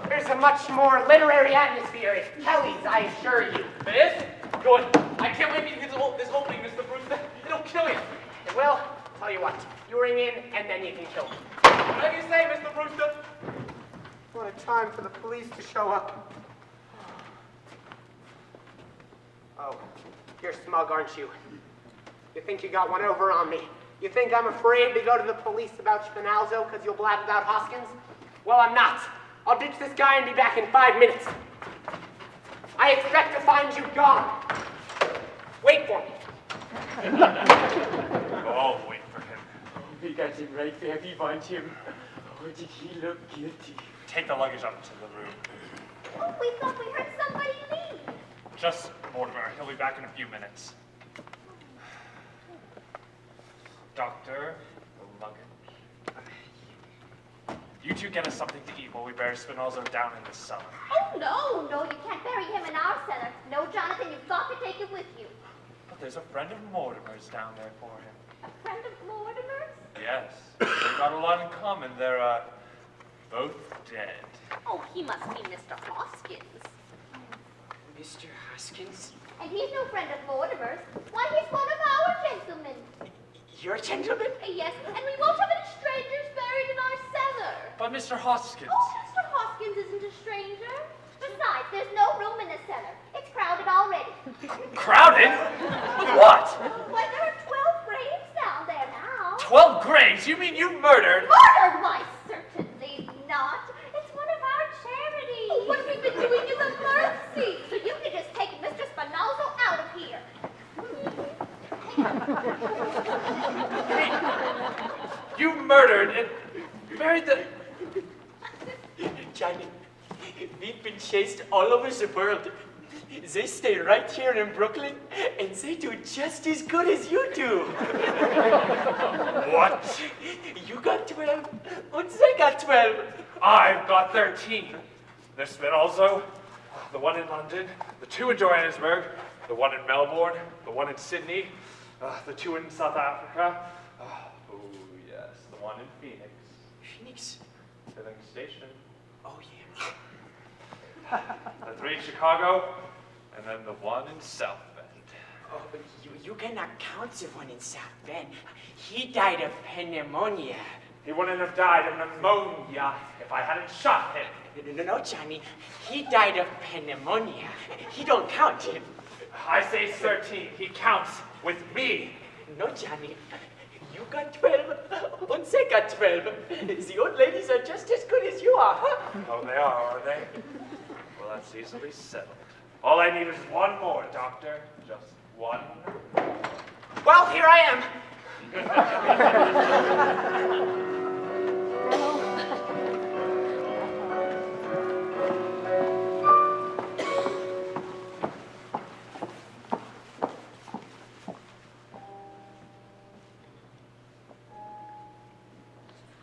Speaker 11: There's a much more literary atmosphere at Kelly's, I assure you.
Speaker 8: There is? Good. I can't wait to get this opening, Mr. Brewster. It'll kill you.
Speaker 11: Well, tell you what. You ring in and then you can kill me.
Speaker 8: Whatever you say, Mr. Brewster.
Speaker 11: What a time for the police to show up. Oh, you're smug, aren't you? You think you got one over on me? You think I'm afraid to go to the police about Spinalzo because you'll blab about Hoskins? Well, I'm not. I'll ditch this guy and be back in 5 minutes. I expect to find you gone. Wait for me.
Speaker 8: Oh, wait for him.
Speaker 12: We got him right there. We want him. Or did he look guilty?
Speaker 8: Take the luggage up to the room.
Speaker 10: Oh, we thought we heard somebody leave.
Speaker 8: Just Mortimer. He'll be back in a few minutes. Doctor, the luggage. You two get us something to eat while we bury Spinoza down in the cellar.
Speaker 10: Oh, no, you can't bury him in our cellar. No, Jonathan, you've got to take him with you.
Speaker 8: But there's a friend of Mortimer's down there for him.
Speaker 10: A friend of Mortimer's?
Speaker 8: Yes. They've got a lot in common. They're, both dead.
Speaker 10: Oh, he must be Mr. Hoskins.
Speaker 9: Mr. Hoskins?
Speaker 10: And he's no friend of Mortimer's. Why, he's one of our gentlemen.
Speaker 9: You're a gentleman?
Speaker 10: Yes, and we won't have any strangers buried in our cellar.
Speaker 8: But Mr. Hoskins.
Speaker 10: Oh, Mr. Hoskins isn't a stranger. Besides, there's no room in the cellar. It's crowded already.
Speaker 8: Crowded? With what?
Speaker 10: Why, there are 12 graves down there now.
Speaker 8: 12 graves? You mean you murdered?
Speaker 10: Murdered? Why, certainly not. It's one of our charities. Oh, what we've been doing is a mercy. So you can just take Mr. Spinalzo out of here.
Speaker 8: You murdered and buried the...
Speaker 12: Johnny, we've been chased all over the world. They stay right here in Brooklyn, and they do just as good as you do.
Speaker 8: What?
Speaker 12: You got 12, and they got 12.
Speaker 8: I've got 13. There's Spinoza, the one in London, the two in Johannesburg, the one in Melbourne, the one in Sydney, the two in South Africa. Oh, yes, the one in Phoenix.
Speaker 9: Phoenix?
Speaker 8: Filling station.
Speaker 9: Oh, yeah.
Speaker 8: The three in Chicago, and then the one in South Bend.
Speaker 9: Oh, but you cannot count the one in South Bend. He died of pneumonia.
Speaker 8: He wouldn't have died of pneumonia if I hadn't shot him.
Speaker 9: No, Johnny. He died of pneumonia. He don't count him.
Speaker 8: I say 13. He counts with me.
Speaker 12: No, Johnny. You got 12, and they got 12. The old ladies are just as good as you are, huh?
Speaker 8: Oh, they are they? Well, that's easily settled. All I need is one more, Doctor. Just one.
Speaker 11: Well, here I am.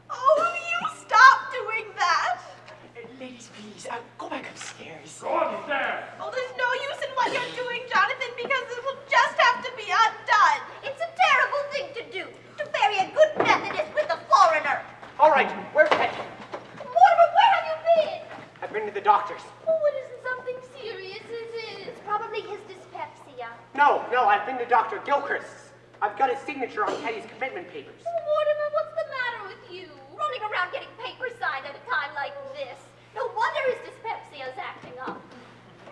Speaker 10: Oh, will you stop doing that?
Speaker 9: Ladies, please, go back upstairs.
Speaker 8: Go upstairs!
Speaker 10: Oh, there's no use in what you're doing, Jonathan, because it will just have to be undone. It's a terrible thing to do, to bury a good Methodist with a foreigner.
Speaker 11: All right, where's Ted?
Speaker 10: Mortimer, where have you been?
Speaker 11: I've been to the doctor's.
Speaker 10: Oh, it isn't something serious, is it? It's probably his dyspepsia.
Speaker 11: No, I've been to Dr. Gilchrist's. I've got his signature on Teddy's commitment papers.
Speaker 10: Oh, Mortimer, what's the matter with you? Running around getting papers signed at a time like this. No wonder his dyspepsia is acting up.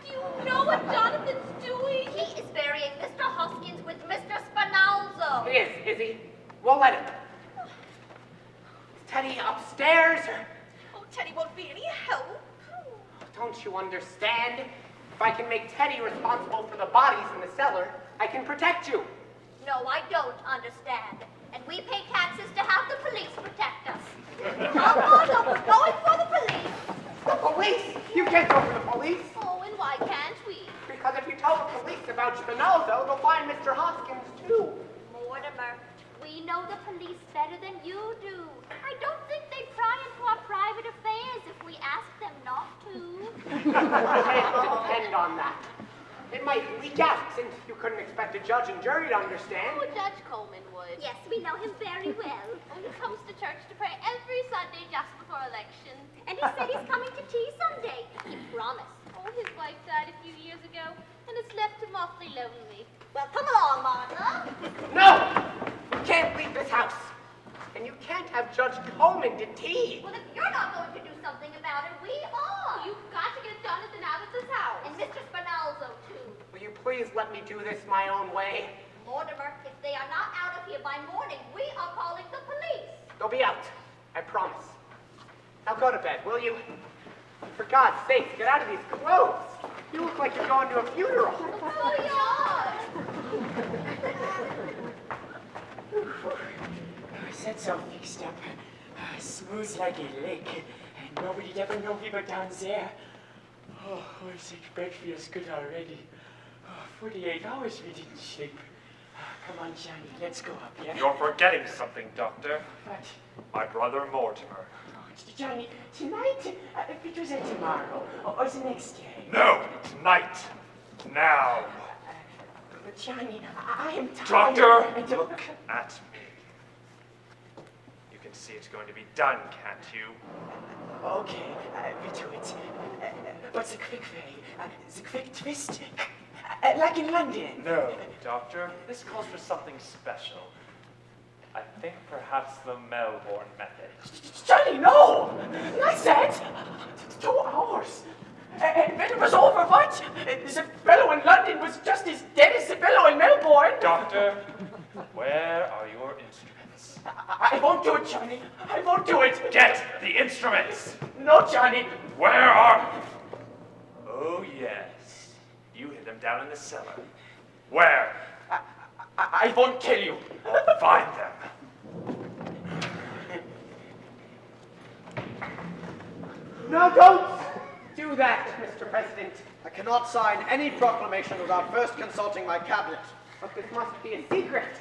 Speaker 10: Do you know what Jonathan's doing? He is burying Mr. Hoskins with Mr. Spinalzo.
Speaker 11: He is he? We'll let him. Is Teddy upstairs?
Speaker 10: Oh, Teddy won't be any help.
Speaker 11: Don't you understand? If I can make Teddy responsible for the bodies in the cellar, I can protect you.
Speaker 10: No, I don't understand. And we pay taxes to have the police protect us. Come on, look, we're going for the police.
Speaker 11: The police? You can't go for the police.
Speaker 10: Oh, and why can't we?
Speaker 11: about Spinalzo, they'll find Mr. Hoskins too.
Speaker 10: Mortimer, we know the police better than you do. I don't think they pry into our private affairs if we ask them not to.
Speaker 11: It will depend on that. It might leak out, since you couldn't expect a judge and jury to understand.
Speaker 5: Oh, Judge Coleman would.
Speaker 10: Yes, we know him very well.
Speaker 5: He comes to church to pray every Sunday just before election.
Speaker 10: And he said he's coming to tea someday. He promised.
Speaker 5: Oh, his wife died a few years ago, and it's left him awfully lonely.
Speaker 10: Well, come along, Martha.
Speaker 11: No! You can't leave this house. And you can't have Judge Coleman to tea.
Speaker 10: Well, if you're not going to do something about it, we are.
Speaker 5: You've got to get Jonathan out of this house.
Speaker 10: And Mr. Spinalzo, too.
Speaker 11: Will you please let me do this my own way?
Speaker 10: Mortimer, if they are not out of here by morning, we are calling the police.
Speaker 11: They'll be out. I promise. Now go to bed, will you? For God's sake, get out of these clothes. You look like you're going to a funeral.
Speaker 10: Oh, you are.
Speaker 12: That's all fixed up. Smooth like a lake. And nobody'd ever know we were down there. Oh, sick bed feels good already. 48 hours we didn't sleep. Come on, Johnny, let's go up, yeah?
Speaker 8: You're forgetting something, Doctor.
Speaker 12: What?
Speaker 8: My brother Mortimer.
Speaker 12: Johnny, tonight, if it was tomorrow, or the next day.
Speaker 8: No, tonight. Now.
Speaker 12: But Johnny, I am tired.
Speaker 8: Doctor, look at me. You can see it's going to be done, can't you?
Speaker 12: Okay, we do it. But the quick way, the quick twist, like in London.
Speaker 8: No, Doctor. This calls for something special. I think perhaps the Melbourne method.
Speaker 12: Johnny, no! Not that! 2 hours. And then it was over, what? The fellow in London was just as dead as the fellow in Melbourne.
Speaker 8: Doctor, where are your instruments?
Speaker 12: I won't do it, Johnny. I won't do it.
Speaker 8: Get the instruments!
Speaker 12: No, Johnny.
Speaker 8: Where are... Oh, yes. You hid them down in the cellar. Where?
Speaker 12: I won't kill you.
Speaker 8: Find them.
Speaker 11: No, don't do that, Mr. President.
Speaker 3: I cannot sign any proclamation without first consulting my cabinet.
Speaker 11: But this must be a secret.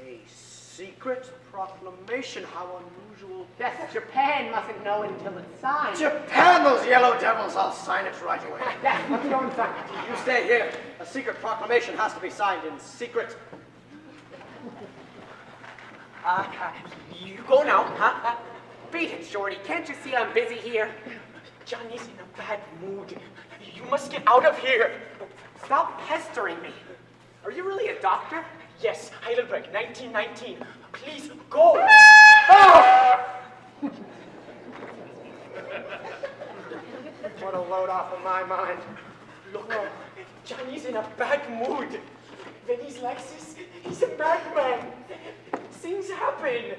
Speaker 3: A secret proclamation? How unusual.
Speaker 11: Yes, Japan mustn't know until it's signed.
Speaker 3: Japan, those yellow devils! I'll sign it right away.
Speaker 11: Yes, let's go inside.
Speaker 3: You stay here. A secret proclamation has to be signed in secret.
Speaker 12: You go now, huh?
Speaker 11: Beat it, Shorty. Can't you see I'm busy here?
Speaker 12: Johnny's in a bad mood. You must get out of here.
Speaker 11: Stop pestering me. Are you really a doctor?
Speaker 12: Yes, Heidelberg, 1919. Please, go.
Speaker 11: What a load off of my mind.
Speaker 12: Look, Johnny's in a bad mood. When he's like this, he's a madman. Things happen.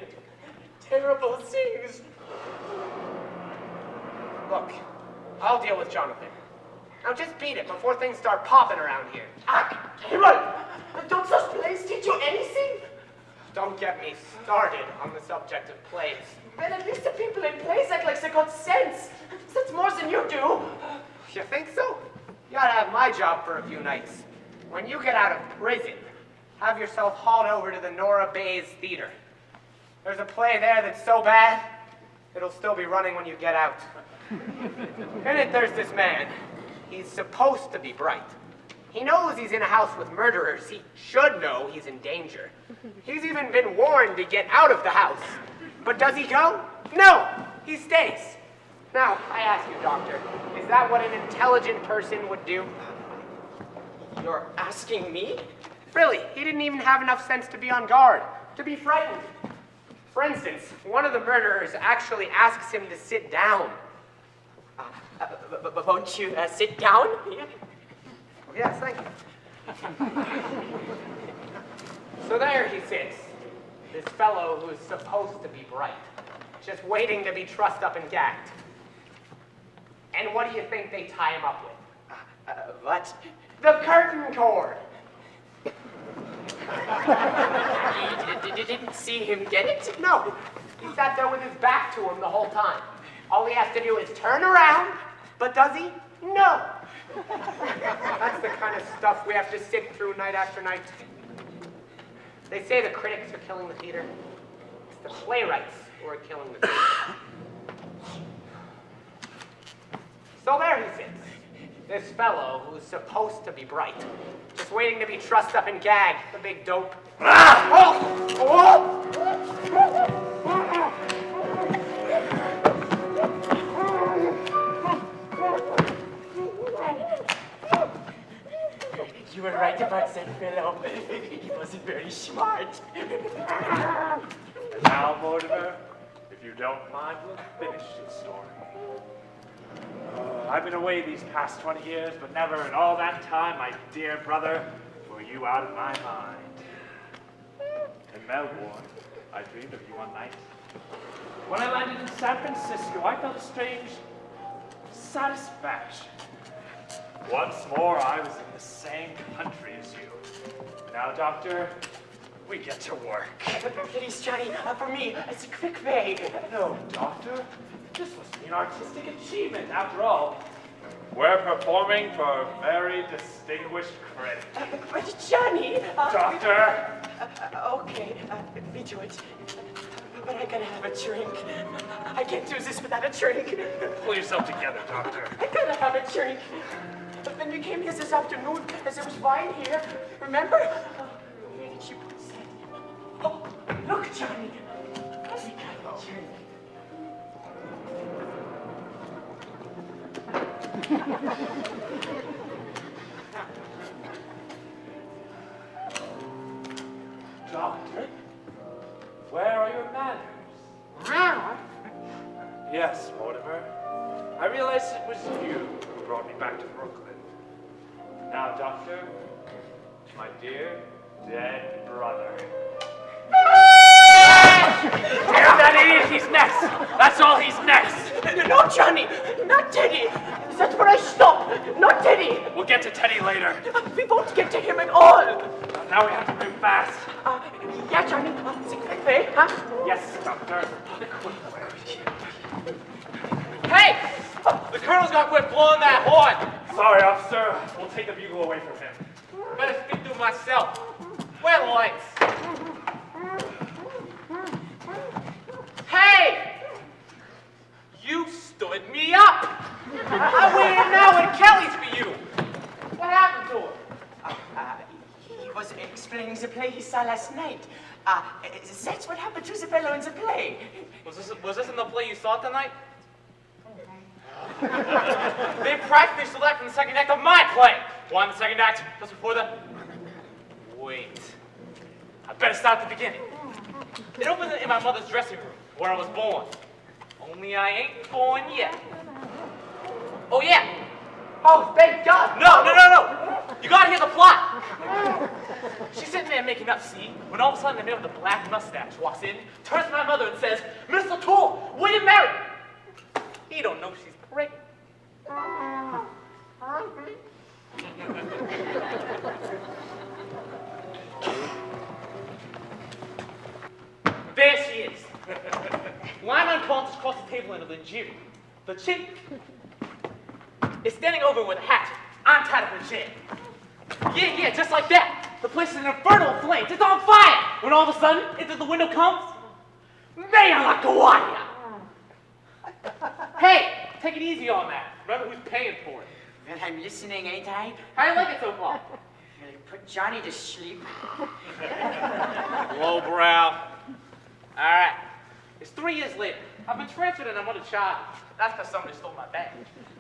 Speaker 12: Terrible things.
Speaker 11: Look, I'll deal with Jonathan. Now just beat it before things start popping around here.
Speaker 12: Himmel! Don't those plays teach you anything?
Speaker 11: Don't get me started on the subject of plays.
Speaker 12: Well, at least the people in plays act like they got sense. That's more than you do.
Speaker 11: You think so? You gotta have my job for a few nights. When you get out of prison, have yourself hauled over to the Nora Bayes Theater. There's a play there that's so bad, it'll still be running when you get out. In it, there's this man. He's supposed to be bright. He knows he's in a house with murderers. He should know he's in danger. He's even been warned to get out of the house. But does he go? No, he stays. Now, I ask you, Doctor, is that what an intelligent person would do?
Speaker 12: You're asking me?
Speaker 11: Really, he didn't even have enough sense to be on guard, to be frightened. For instance, one of the murderers actually asks him to sit down.
Speaker 12: Won't you sit down?
Speaker 11: Yes, thank you. So there he sits, this fellow who's supposed to be bright, just waiting to be trussed up and gagged. And what do you think they tie him up with?
Speaker 12: What?
Speaker 11: The curtain cord.
Speaker 12: You didn't see him get it?
Speaker 11: No, he sat there with his back to him the whole time. All he has to do is turn around, but does he? No. That's the kind of stuff stuff we have to sit through night after night. They say the critics are killing the theater. It's the playwrights who are killing the theater. So there he sits. This fellow who's supposed to be bright. Just waiting to be trussed up and gagged, the big dope.
Speaker 12: You were right about that fellow. He wasn't very smart.
Speaker 8: And now, Mortimer, if you don't mind, we'll finish the story. I've been away these past 20 years, but never in all that time, my dear brother, were you out of my mind. In Melbourne, I dreamed of you one night. When I landed in San Francisco, I felt a strange satisfaction. Once more, I was in the same country as you. Now, Doctor, we get to work.
Speaker 12: Please, Johnny, for me, it's a quick pay.
Speaker 8: No, Doctor. This must be an artistic achievement, after all. We're performing for a very distinguished critic.
Speaker 12: But Johnny...
Speaker 8: Doctor!
Speaker 12: Okay, me do it. But I gotta have a drink. I can't do this without a drink.
Speaker 8: Pull yourself together, Doctor.
Speaker 12: I gotta have a drink. But then you came here this afternoon as there was wine here. Remember? Where did you put that? Oh, look, Johnny. We got a drink.
Speaker 8: Doctor, where are your manners? Yes, Mortimer. I realized it was you who brought me back to Brooklyn. Now, Doctor, my dear dead brother. Damn that idiot, he's next! That's all, he's next!
Speaker 12: No, Johnny, not Teddy. That's where I stop. Not Teddy.
Speaker 8: We'll get to Teddy later.
Speaker 12: We won't get to him at all.
Speaker 8: Now we have to move fast.
Speaker 12: Yeah, Johnny. It's a quick way, huh?
Speaker 8: Yes, Doctor.
Speaker 7: Hey! The colonel's got to quit blowing that horn.
Speaker 8: Sorry, officer. We'll take the bugle away from him.
Speaker 7: Better speak to him myself. Where are the lights? Hey! You stood me up! I waited an hour at Kelly's for you! What happened to him?
Speaker 12: He was explaining the play he saw last night. That's what happened to the fellow in the play.
Speaker 7: Was this in the play you saw tonight? They practically select from the second act of my play! Why in the second act? Just before the... Wait. I better start at the beginning. It opens in my mother's dressing room, where I was born. Only I ain't born yet. Oh, yeah.
Speaker 11: Oh, thank God.
Speaker 7: No. You gotta hear the plot. She's sitting there making up, see, when all of a sudden the man with the black mustache walks in, turns to my mother and says, Miss Latour, will you marry me? He don't know she's pregnant. There she is. Lying unconscious across the table in a lingerie. The chick is standing over with a hat. I'm tied up in a chair. Yeah, just like that. The place is an infernal flames. It's on fire. When all of a sudden, into the window comes Mayor Lackawanna. Hey, take it easy on that. Remember who's paying for it.
Speaker 12: Well, I'm listening, ain't I?
Speaker 7: How you like it so far?
Speaker 12: Will you put Johnny to sleep?
Speaker 7: Lowbrow. All right. It's 3 years later. I've been transferred and I'm on a charge. That's because somebody stole my bag.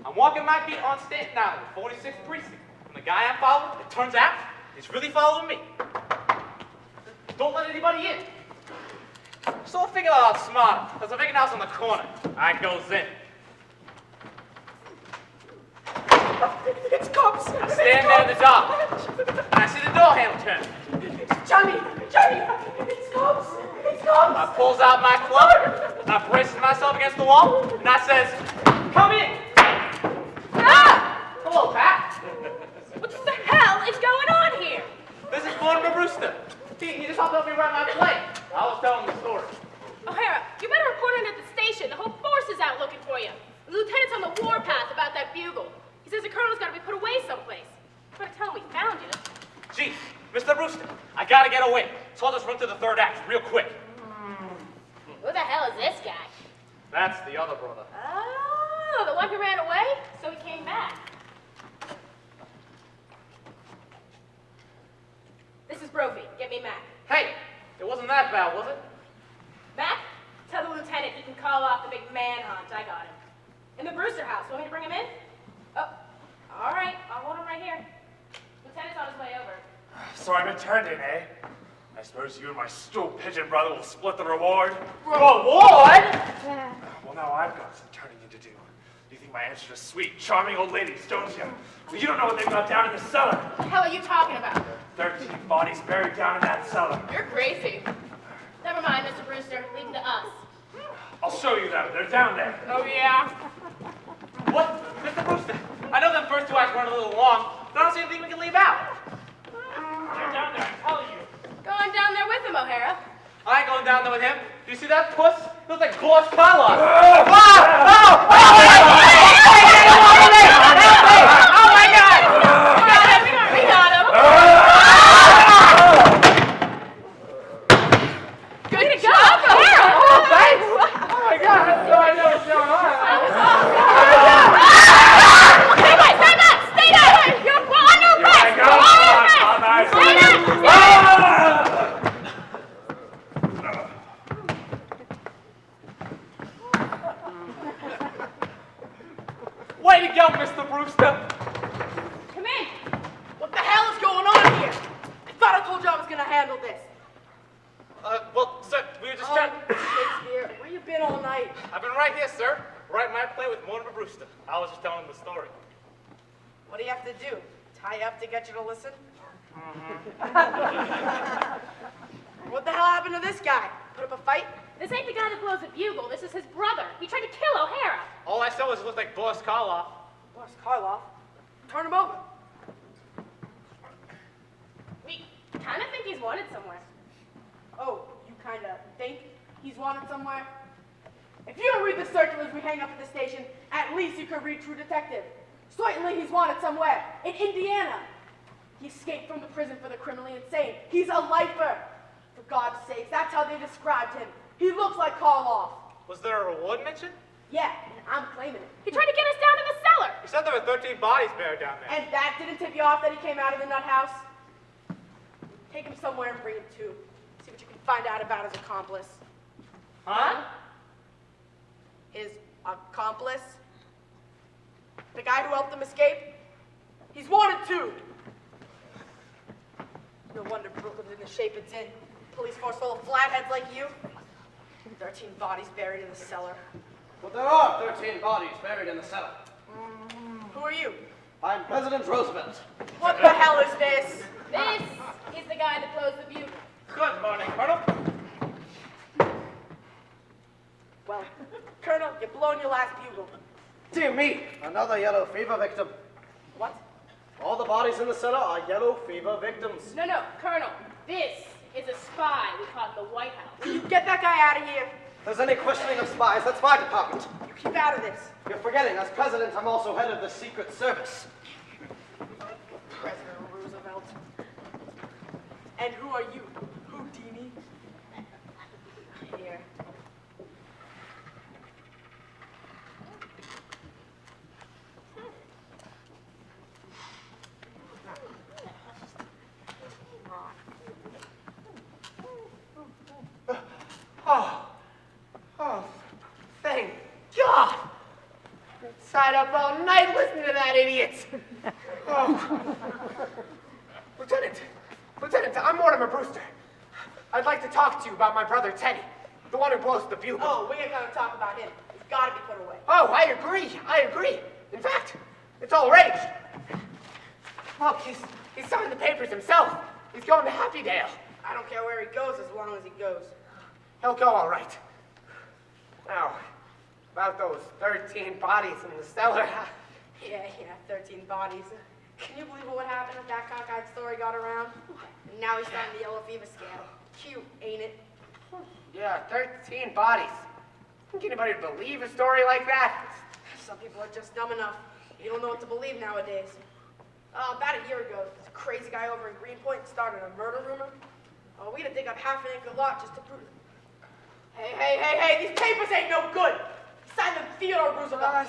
Speaker 7: I'm walking my beat on Staten Island, 46th precinct. And the guy I followed, it turns out, he's really following me. Don't let anybody in. So I figured out smart. There's a vacant house on the corner. I goes in.
Speaker 12: It's cops.
Speaker 7: I stand there in the dark. And I see the door handle turn.
Speaker 12: Johnny, it's cops.
Speaker 7: I pulls out my club, and I braces myself against the wall, and I says, come in.
Speaker 5: Ah!
Speaker 7: Hello, Pat.
Speaker 5: What the hell is going on here?
Speaker 7: This is Mortimer Brewster. He just helped me write my play. I was telling the story.
Speaker 5: O'Hara, you better report in at the station. The whole force is out looking for you. The lieutenant's on the warpath about that bugle. He says the colonel's got to be put away someplace. You better tell him we found you.
Speaker 8: I gotta get away, so I'll just run to the third act real quick.
Speaker 5: Who the hell is this guy?
Speaker 8: That's the other brother.
Speaker 5: Oh, the one who ran away? So he came back. This is Brophy. Get me Mac.
Speaker 8: Hey, it wasn't that bad, was it?
Speaker 5: Mac, tell the lieutenant he can call off the big manhunt. I got him. In the Brewster house. Want me to bring him in? Oh, all right. I'll hold him right here. Lieutenant's on his way over.
Speaker 8: So I've been turned in, eh? I suppose you and my stool pigeon brother will split the reward. Reward? Well, now I've got some turning in to do. You think my answers are sweet, charming old ladies, don't you? Well, you don't know what they've got down in the cellar.
Speaker 5: What the hell are you talking about?
Speaker 8: 13 bodies buried down in that cellar.
Speaker 5: You're crazy. Never mind, Mr. Brewster. Leave them to us.
Speaker 8: I'll show you them. They're down there.
Speaker 5: Oh, yeah?
Speaker 8: What? Mr. Brewster, I know them first two acts run a little long, but I don't see anything we can leave out. They're down there, I'm telling you.
Speaker 5: Going down there with him, O'Hara.
Speaker 8: I ain't going down there with him. Do you see that puss? He looks like Gorge Carlos.
Speaker 5: Oh, my God! We got him! Good job, O'Hara!
Speaker 8: Oh, thanks! Oh, my God, that's so I know what's going on.
Speaker 5: Stay back! Stay back! You're under arrest!
Speaker 8: Here I go.
Speaker 5: Stay back!
Speaker 8: Way to go, Mr. Brewster.
Speaker 4: Come in. What the hell is going on here? I thought I told you I was going to handle this.
Speaker 8: Well, sir, we were just
Speaker 4: Oh, Shakespeare, where you been all night?
Speaker 8: I've been right here, sir. Right in my play with Mortimer Brewster. I was just telling him the story.
Speaker 4: What do you have to do? Tie you up to get you to listen? What the hell happened to this guy? Put up a fight?
Speaker 5: This ain't the guy that blows a bugle. This is his brother. He tried to kill O'Hara.
Speaker 8: All I said was it looked like Boris Karloff.
Speaker 4: Boss Karloff. Turn him over.
Speaker 5: We kind of think he's wanted somewhere.
Speaker 4: Oh, you kind of think he's wanted somewhere? If you don't read the circulars we hang up at the station, at least you could read True Detective. Certainly he's wanted somewhere. In Indiana. He escaped from the prison for the criminally insane. He's a lifer. For God's sakes, that's how they described him. He looks like Karloff.
Speaker 8: Was there a reward mentioned?
Speaker 4: Yeah, and I'm claiming it.
Speaker 5: He tried to get us down in the cellar.
Speaker 8: You said there were 13 bodies buried down there.
Speaker 4: And that didn't tip you off that he came out of the nut house? Take him somewhere and bring him to. See what you can find out about his accomplice.
Speaker 8: Huh?
Speaker 4: His accomplice? The guy who helped him escape? He's wanted too. No wonder Brooklyn's in the shape it's in. Police force full of flatheads like you. 13 bodies buried in the cellar.
Speaker 3: But there are 13 bodies buried in the cellar.
Speaker 4: Who are you?
Speaker 3: I'm President Roosevelt.
Speaker 4: What the hell is this?
Speaker 5: This is the guy that blows the bugle.
Speaker 8: Good morning, Colonel.
Speaker 4: Well, Colonel, you've blown your last bugle.
Speaker 3: Dear me, another yellow fever victim.
Speaker 4: What?
Speaker 3: All the bodies in the cellar are yellow fever victims.
Speaker 5: No, Colonel. This is a spy we caught in the White House.
Speaker 4: Will you get that guy out of here?
Speaker 3: If there's any questioning of spies, that's my department.
Speaker 4: You keep out of this.
Speaker 3: You're forgetting, as president, I'm also head of the Secret Service.
Speaker 4: President Roosevelt. And who are you? Houdini? Here.
Speaker 11: Oh, thank God! I've sat up all night listening to that idiot. Oh. Lieutenant, I'm Mortimer Brewster. I'd like to talk to you about my brother Teddy, the one who blows the bugle.
Speaker 4: Oh, we ain't gonna talk about him. He's gotta be put away.
Speaker 11: Oh, I agree. In fact, it's all arranged. Look, he's signed the papers himself. He's going to Happydale.
Speaker 4: I don't care where he goes as long as he goes.
Speaker 11: He'll go all right. Now, about those 13 bodies in the cellar.
Speaker 4: Yeah, 13 bodies. Can you believe what happened if that cockeyed story got around? And now he's starting the yellow fever scam. Cute, ain't it?
Speaker 11: Yeah, 13 bodies. Think anybody would believe a story like that?
Speaker 4: Some people are just dumb enough. You don't know what to believe nowadays. About a year ago, this crazy guy over in Greenpoint started a murder rumor. Oh, we gotta dig up half an acre lot just to prove it. Hey, these papers ain't no good. Sign them Theodore Roosevelt.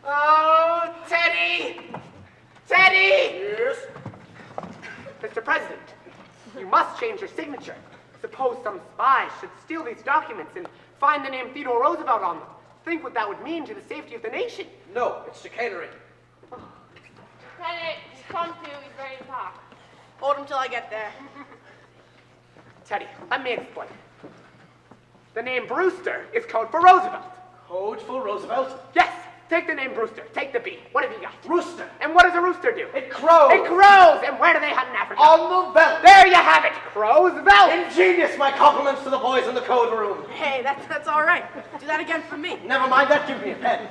Speaker 11: Oh, Teddy! Teddy!
Speaker 3: Yes?
Speaker 11: Mr. President, you must change your signature. Suppose some spy should steal these documents and find the name Theodore Roosevelt on them. Think what that would mean to the safety of the nation.
Speaker 3: No, it's chicanery.
Speaker 5: Lieutenant, he's come to. He's ready to talk.
Speaker 4: Hold him till I get there.
Speaker 11: Teddy, let me explain. The name Brewster is code for Roosevelt.
Speaker 3: Code for Roosevelt?
Speaker 11: Yes, take the name Brewster. Take the B. What have you got?
Speaker 3: Rooster.
Speaker 11: And what does a rooster do?
Speaker 3: It crows.
Speaker 11: It crows! And where do they hunt in Africa?
Speaker 3: On the veldt.
Speaker 11: There you have it, crows veldt.
Speaker 3: Ingenious, my compliments to the boys in the code room.
Speaker 4: Hey, that's all right. Do that again for me.
Speaker 3: Never mind that, give me a pen.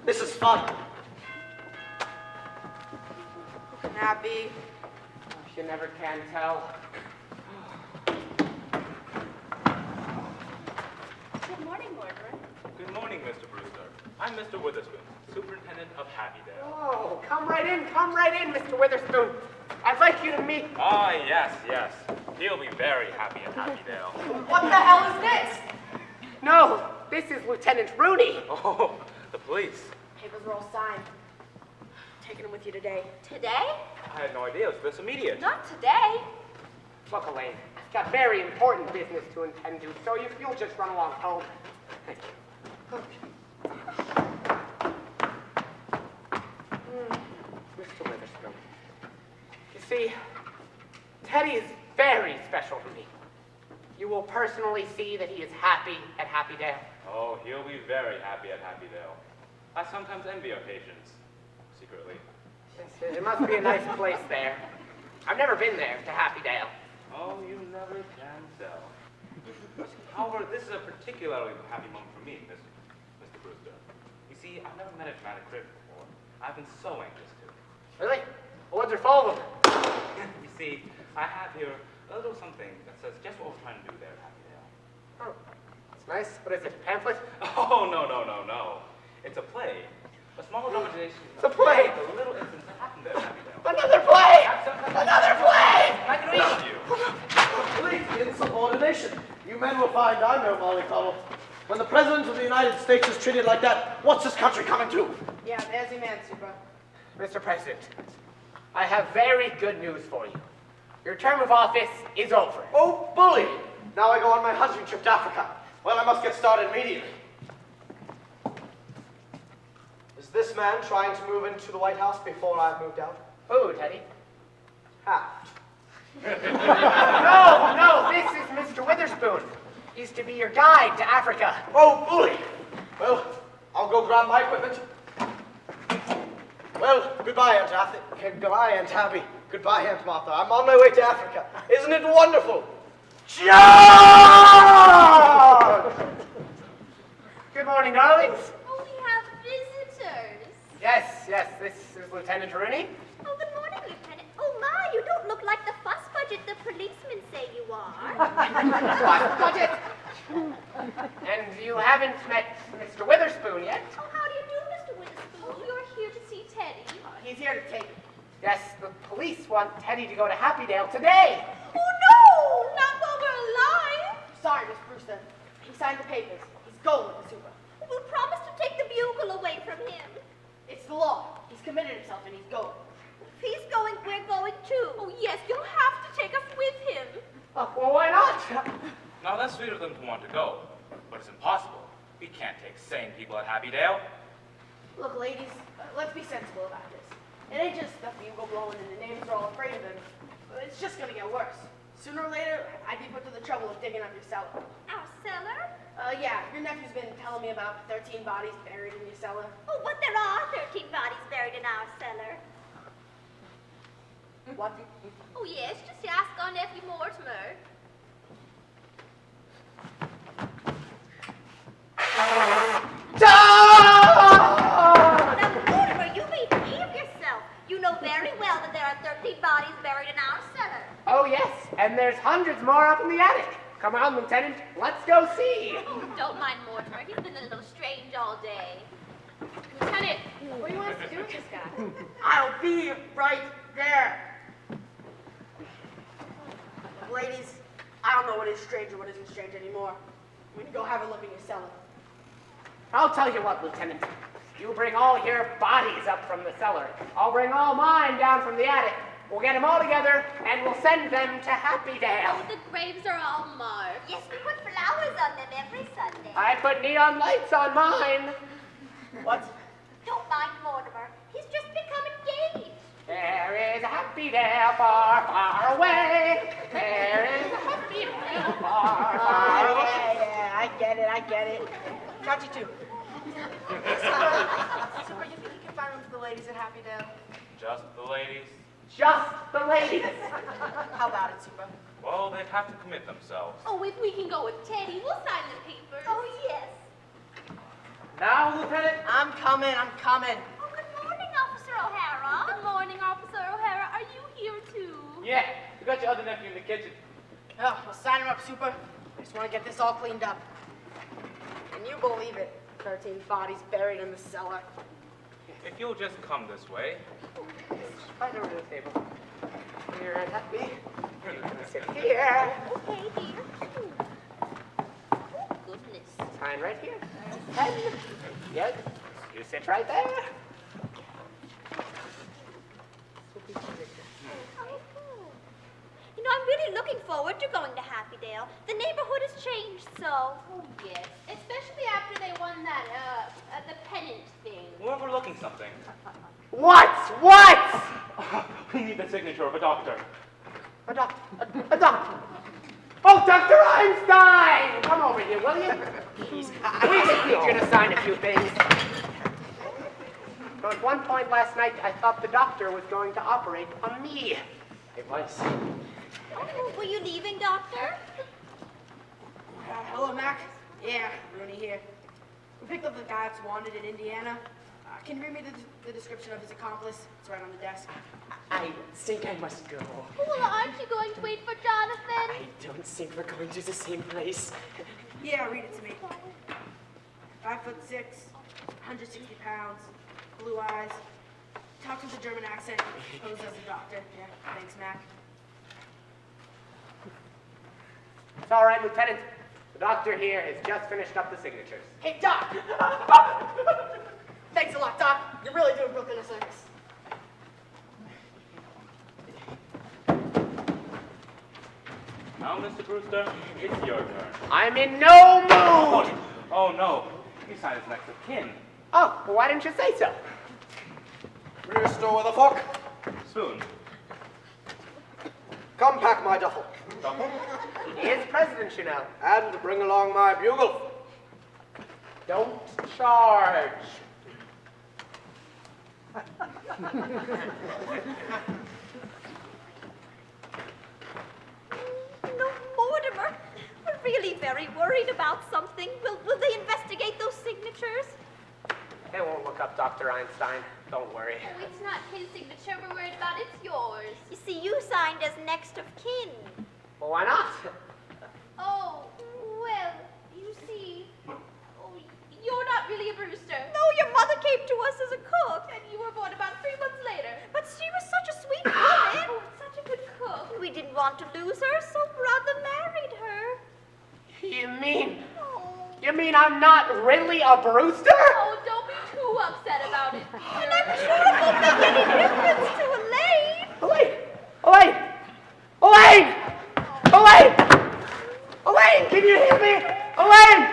Speaker 3: This is fun.
Speaker 4: Who can that be?
Speaker 11: You never can tell.
Speaker 5: Good morning, Mordred.
Speaker 8: Good morning, Mr. Brewster. I'm Mr. Witherspoon, Superintendent of Happydale.
Speaker 11: Oh, come right in, Mr. Witherspoon. I'd like you to meet...
Speaker 8: Ah, yes. He'll be very happy in Happydale.
Speaker 4: What the hell is this?
Speaker 11: No, this is Lieutenant Rooney.
Speaker 8: Oh, the police.
Speaker 4: Papers are all signed. Taking them with you today.
Speaker 10: Today?
Speaker 8: I had no idea. It was immediate.
Speaker 10: Not today.
Speaker 11: Look, Elaine, I've got very important business to attend to, so if you'll just run along home. Thank you. Mr. Witherspoon, you see, Teddy is very special to me. You will personally see that he is happy at Happydale.
Speaker 8: Oh, he'll be very happy at Happydale. I sometimes envy our patients, secretly.
Speaker 11: It must be a nice place there. I've never been there to Happydale.
Speaker 8: Oh, you never can tell. However, this is a particularly happy moment for me, Mr. Brewster. You see, I've never met a dramatic critic before. I've been so anxious to.
Speaker 11: Really? Well, what's your full of them?
Speaker 8: You see, I have here a little something that says just what we're trying to do there at Happydale.
Speaker 11: Oh, that's nice. What is it, a pamphlet?
Speaker 8: Oh, no. It's a play. A small dramatization.
Speaker 11: It's a play.
Speaker 8: The little incidents that happened there at Happydale.
Speaker 11: Another play! Another play!
Speaker 8: I can read it to you.
Speaker 3: Complete insubordination. You men will find I'm no mollycoddle. When the President of the United States is treated like that, what's this country coming to?
Speaker 4: Yeah, there's your man, Super.
Speaker 11: Mr. President, I have very good news for you. Your term of office is over.
Speaker 3: Oh, bully! Now I go on my hunting trip to Africa. Well, I must get started immediately. Is this man trying to move into the White House before I've moved out?
Speaker 11: Who, Teddy?
Speaker 3: Taft.
Speaker 11: No, this is Mr. Witherspoon. He's to be your guide to Africa.
Speaker 3: Oh, bully! Well, I'll go grab my equipment. Well, goodbye, Aunt Athy. Goodbye, Aunt Abby. Goodbye, Aunt Martha. I'm on my way to Africa. Isn't it wonderful? Charge!
Speaker 11: Good morning, darlings.
Speaker 10: Oh, we have visitors.
Speaker 11: Yes, this is Lieutenant Rooney.
Speaker 10: Oh, good morning, Lieutenant. Oh, my, you don't look like the fuss budget the policemen say you are.
Speaker 11: Budget! And you haven't met Mr. Witherspoon yet?
Speaker 10: Oh, how do you do, Mr. Witherspoon? Oh, you're here to see Teddy.
Speaker 11: He's here to take it. Yes, the police want Teddy to go to Happydale today.
Speaker 10: Oh, no! Not while we're alive.
Speaker 4: Sorry, Miss Brewster. He signed the papers. He's going with the Super.
Speaker 10: We'll promise to take the bugle away from him.
Speaker 4: It's the law. He's committed himself and he's going.
Speaker 10: If he's going, we're going too. Oh, yes, you'll have to take us with him.
Speaker 11: Well, why not?
Speaker 8: Now, that's sweet of them to want to go, but it's impossible. We can't take sane people at Happydale.
Speaker 4: Look, ladies, let's be sensible about this. It ain't just the bugle blowing and the neighbors are all afraid of him. It's just gonna get worse. Sooner or later, I'd be put to the trouble of digging up your cellar.
Speaker 10: Our cellar?
Speaker 4: Yeah, your nephew's been telling me about 13 bodies buried in your cellar.
Speaker 10: Oh, but there are 13 bodies buried in our cellar.
Speaker 4: What?
Speaker 10: Oh, yes, just ask our nephew Mortimer. Now, Mortimer, you behave yourself. You know very well that there are 13 bodies buried in our cellar.
Speaker 11: Oh, yes, and there's hundreds more up in the attic. Come on, Lieutenant, let's go see.
Speaker 10: Oh, don't mind Mortimer. He's been a little strange all day.
Speaker 5: Lieutenant, what do you want us to do with this guy?
Speaker 4: I'll be right there. what is strange or what isn't strange anymore. We can go have a look in your cellar.
Speaker 11: I'll tell you what, Lieutenant. You bring all your bodies up from the cellar. I'll bring all mine down from the attic. We'll get them all together, and we'll send them to Happydale.
Speaker 10: Oh, the graves are all marked.
Speaker 1: Yes, we put flowers on them every Sunday.
Speaker 11: I put neon lights on mine. What?
Speaker 1: Don't mind Mortimer. He's just become engaged.
Speaker 11: There is a Happydale far, far away. There is a Happydale far, far away.
Speaker 4: Yeah, I get it. Got you too. Super, you think you can find room for the ladies at Happydale?
Speaker 8: Just the ladies?
Speaker 11: Just the ladies.
Speaker 4: How about it, Super?
Speaker 8: Well, they'd have to commit themselves.
Speaker 10: Oh, if we can go with Teddy, we'll sign the papers.
Speaker 1: Oh, yes.
Speaker 11: Now, Lieutenant.
Speaker 4: I'm coming.
Speaker 1: Oh, good morning, Officer O'Hara.
Speaker 10: Good morning, Officer O'Hara. Are you here too?
Speaker 7: Yeah, we got your other nephew in the kitchen.
Speaker 4: Oh, well, sign her up, Super. I just want to get this all cleaned up. Can you believe it? 13 bodies buried in the cellar.
Speaker 8: If you'll just come this way.
Speaker 11: Right over to the table. Here, Aunt Happy. Sit here.
Speaker 10: Okay, dear. Oh, goodness.
Speaker 11: Sign right here. Pen. Yes. You sit right there.
Speaker 1: You know, I'm really looking forward to going to Happydale. The neighborhood has changed so.
Speaker 10: Oh, yes. Especially after they won that, the pennant thing.
Speaker 8: We're overlooking something.
Speaker 11: What?
Speaker 8: We need the signature of a doctor.
Speaker 11: A doctor. Oh, Dr. Einstein! Come over here, will you? We just need you to sign a few things. So at one point last night, I thought the doctor was going to operate on me. It was.
Speaker 1: Oh, were you leaving, Doctor?
Speaker 4: Hello, Mac. Yeah, Rooney here. We picked up the guy that's wanted in Indiana. Can you read me the description of his accomplice? It's right on the desk.
Speaker 12: I think I must go.
Speaker 10: Well, aren't you going to wait for Jonathan?
Speaker 12: I don't think we're going to the same place.
Speaker 4: Yeah, read it to me. 5'6", 160 pounds, blue eyes, talks with a German accent, posed as a doctor. Yeah, thanks, Mac.
Speaker 11: It's all right, Lieutenant. The doctor here has just finished up the signatures.
Speaker 4: Hey, Doc! Thanks a lot, Doc. You're really doing Brooklyn a service.
Speaker 8: Now, Mr. Brewster, it's your turn.
Speaker 11: I'm in no mood!
Speaker 8: Oh, no. You signed as next of kin.
Speaker 11: Oh, well, why didn't you say so?
Speaker 3: Brewster with a fork.
Speaker 8: Soon.
Speaker 3: Come pack my duffel.
Speaker 11: He is president, you know.
Speaker 3: And bring along my bugle.
Speaker 11: Don't charge.
Speaker 1: No, Mortimer. We're really very worried about something. Will they investigate those signatures?
Speaker 11: They won't look up Dr. Einstein. Don't worry.
Speaker 10: Oh, it's not his signature we're worried about, it's yours.
Speaker 1: You see, you signed as next of kin.
Speaker 11: Well, why not?
Speaker 10: Oh, well, you see, you're not really a Brewster.
Speaker 1: No, your mother came to us as a cook.
Speaker 10: And you were born about 3 months later.
Speaker 1: But she was such a sweet woman.
Speaker 10: Oh, such a good cook.
Speaker 1: We didn't want to lose her, so brother married her.
Speaker 11: You mean I'm not really a Brewster?
Speaker 10: Oh, don't be too upset about it.
Speaker 1: And I'm sure it won't make any difference to Elaine.
Speaker 11: Elaine, can you hear me? Elaine,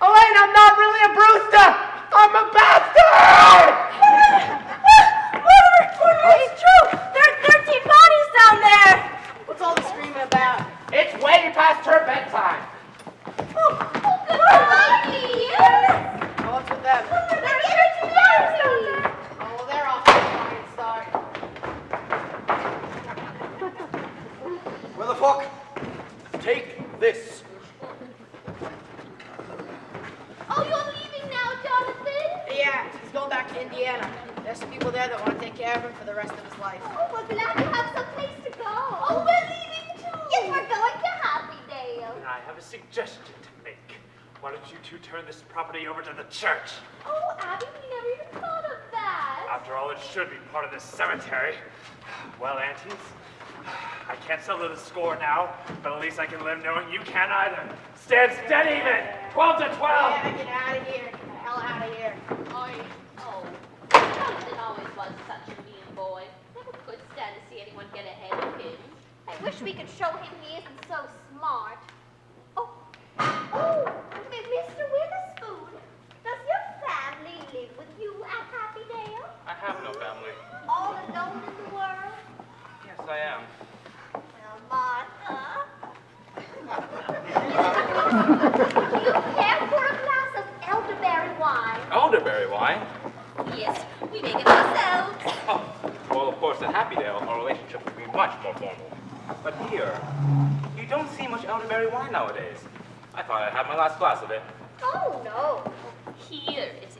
Speaker 11: I'm not really a Brewster. I'm a bastard!
Speaker 1: It's true. There are 13 bodies down there.
Speaker 4: What's all the screaming about?
Speaker 11: It's way past her bedtime.
Speaker 4: Oh, what's with them? Oh, well, they're off to a flying start.
Speaker 3: With a fork. Take this.
Speaker 10: Oh, you're leaving now, Jonathan?
Speaker 4: Yeah, he's going back to Indiana. There's some people there that want to take care of him for the rest of his life.
Speaker 10: Oh, we're glad to have some place to go. Oh, we're leaving too.
Speaker 1: Yes, we're going to Happydale.
Speaker 8: I have a suggestion to make. Why don't you two turn this property over to the church?
Speaker 10: Oh, Abby, we never even thought of that.
Speaker 8: After all, it should be part of this cemetery. Well, aunties, I can't settle the score now, but at least I can live knowing you can't either. Stand steady, even. 12 to 12.
Speaker 4: Yeah, get out of here. Get the hell out of here.
Speaker 10: Jonathan always was such a mean boy. Never could stand to see anyone get ahead of him.
Speaker 1: I wish we could show him he isn't so smart. Mr. Witherspoon, does your family live with you at Happydale?
Speaker 13: I have no family.
Speaker 1: All alone in the world?
Speaker 13: Yes, I am.
Speaker 1: Well, Martha. Do you care for a glass of elderberry wine?
Speaker 13: Elderberry wine?
Speaker 10: Yes, we make it ourselves.
Speaker 13: Oh, well, of course, at Happydale, our relationship would be much more formal. But here, you don't see much elderberry wine nowadays. I thought I'd have my last glass of it.
Speaker 1: Oh, no.
Speaker 10: Here it is.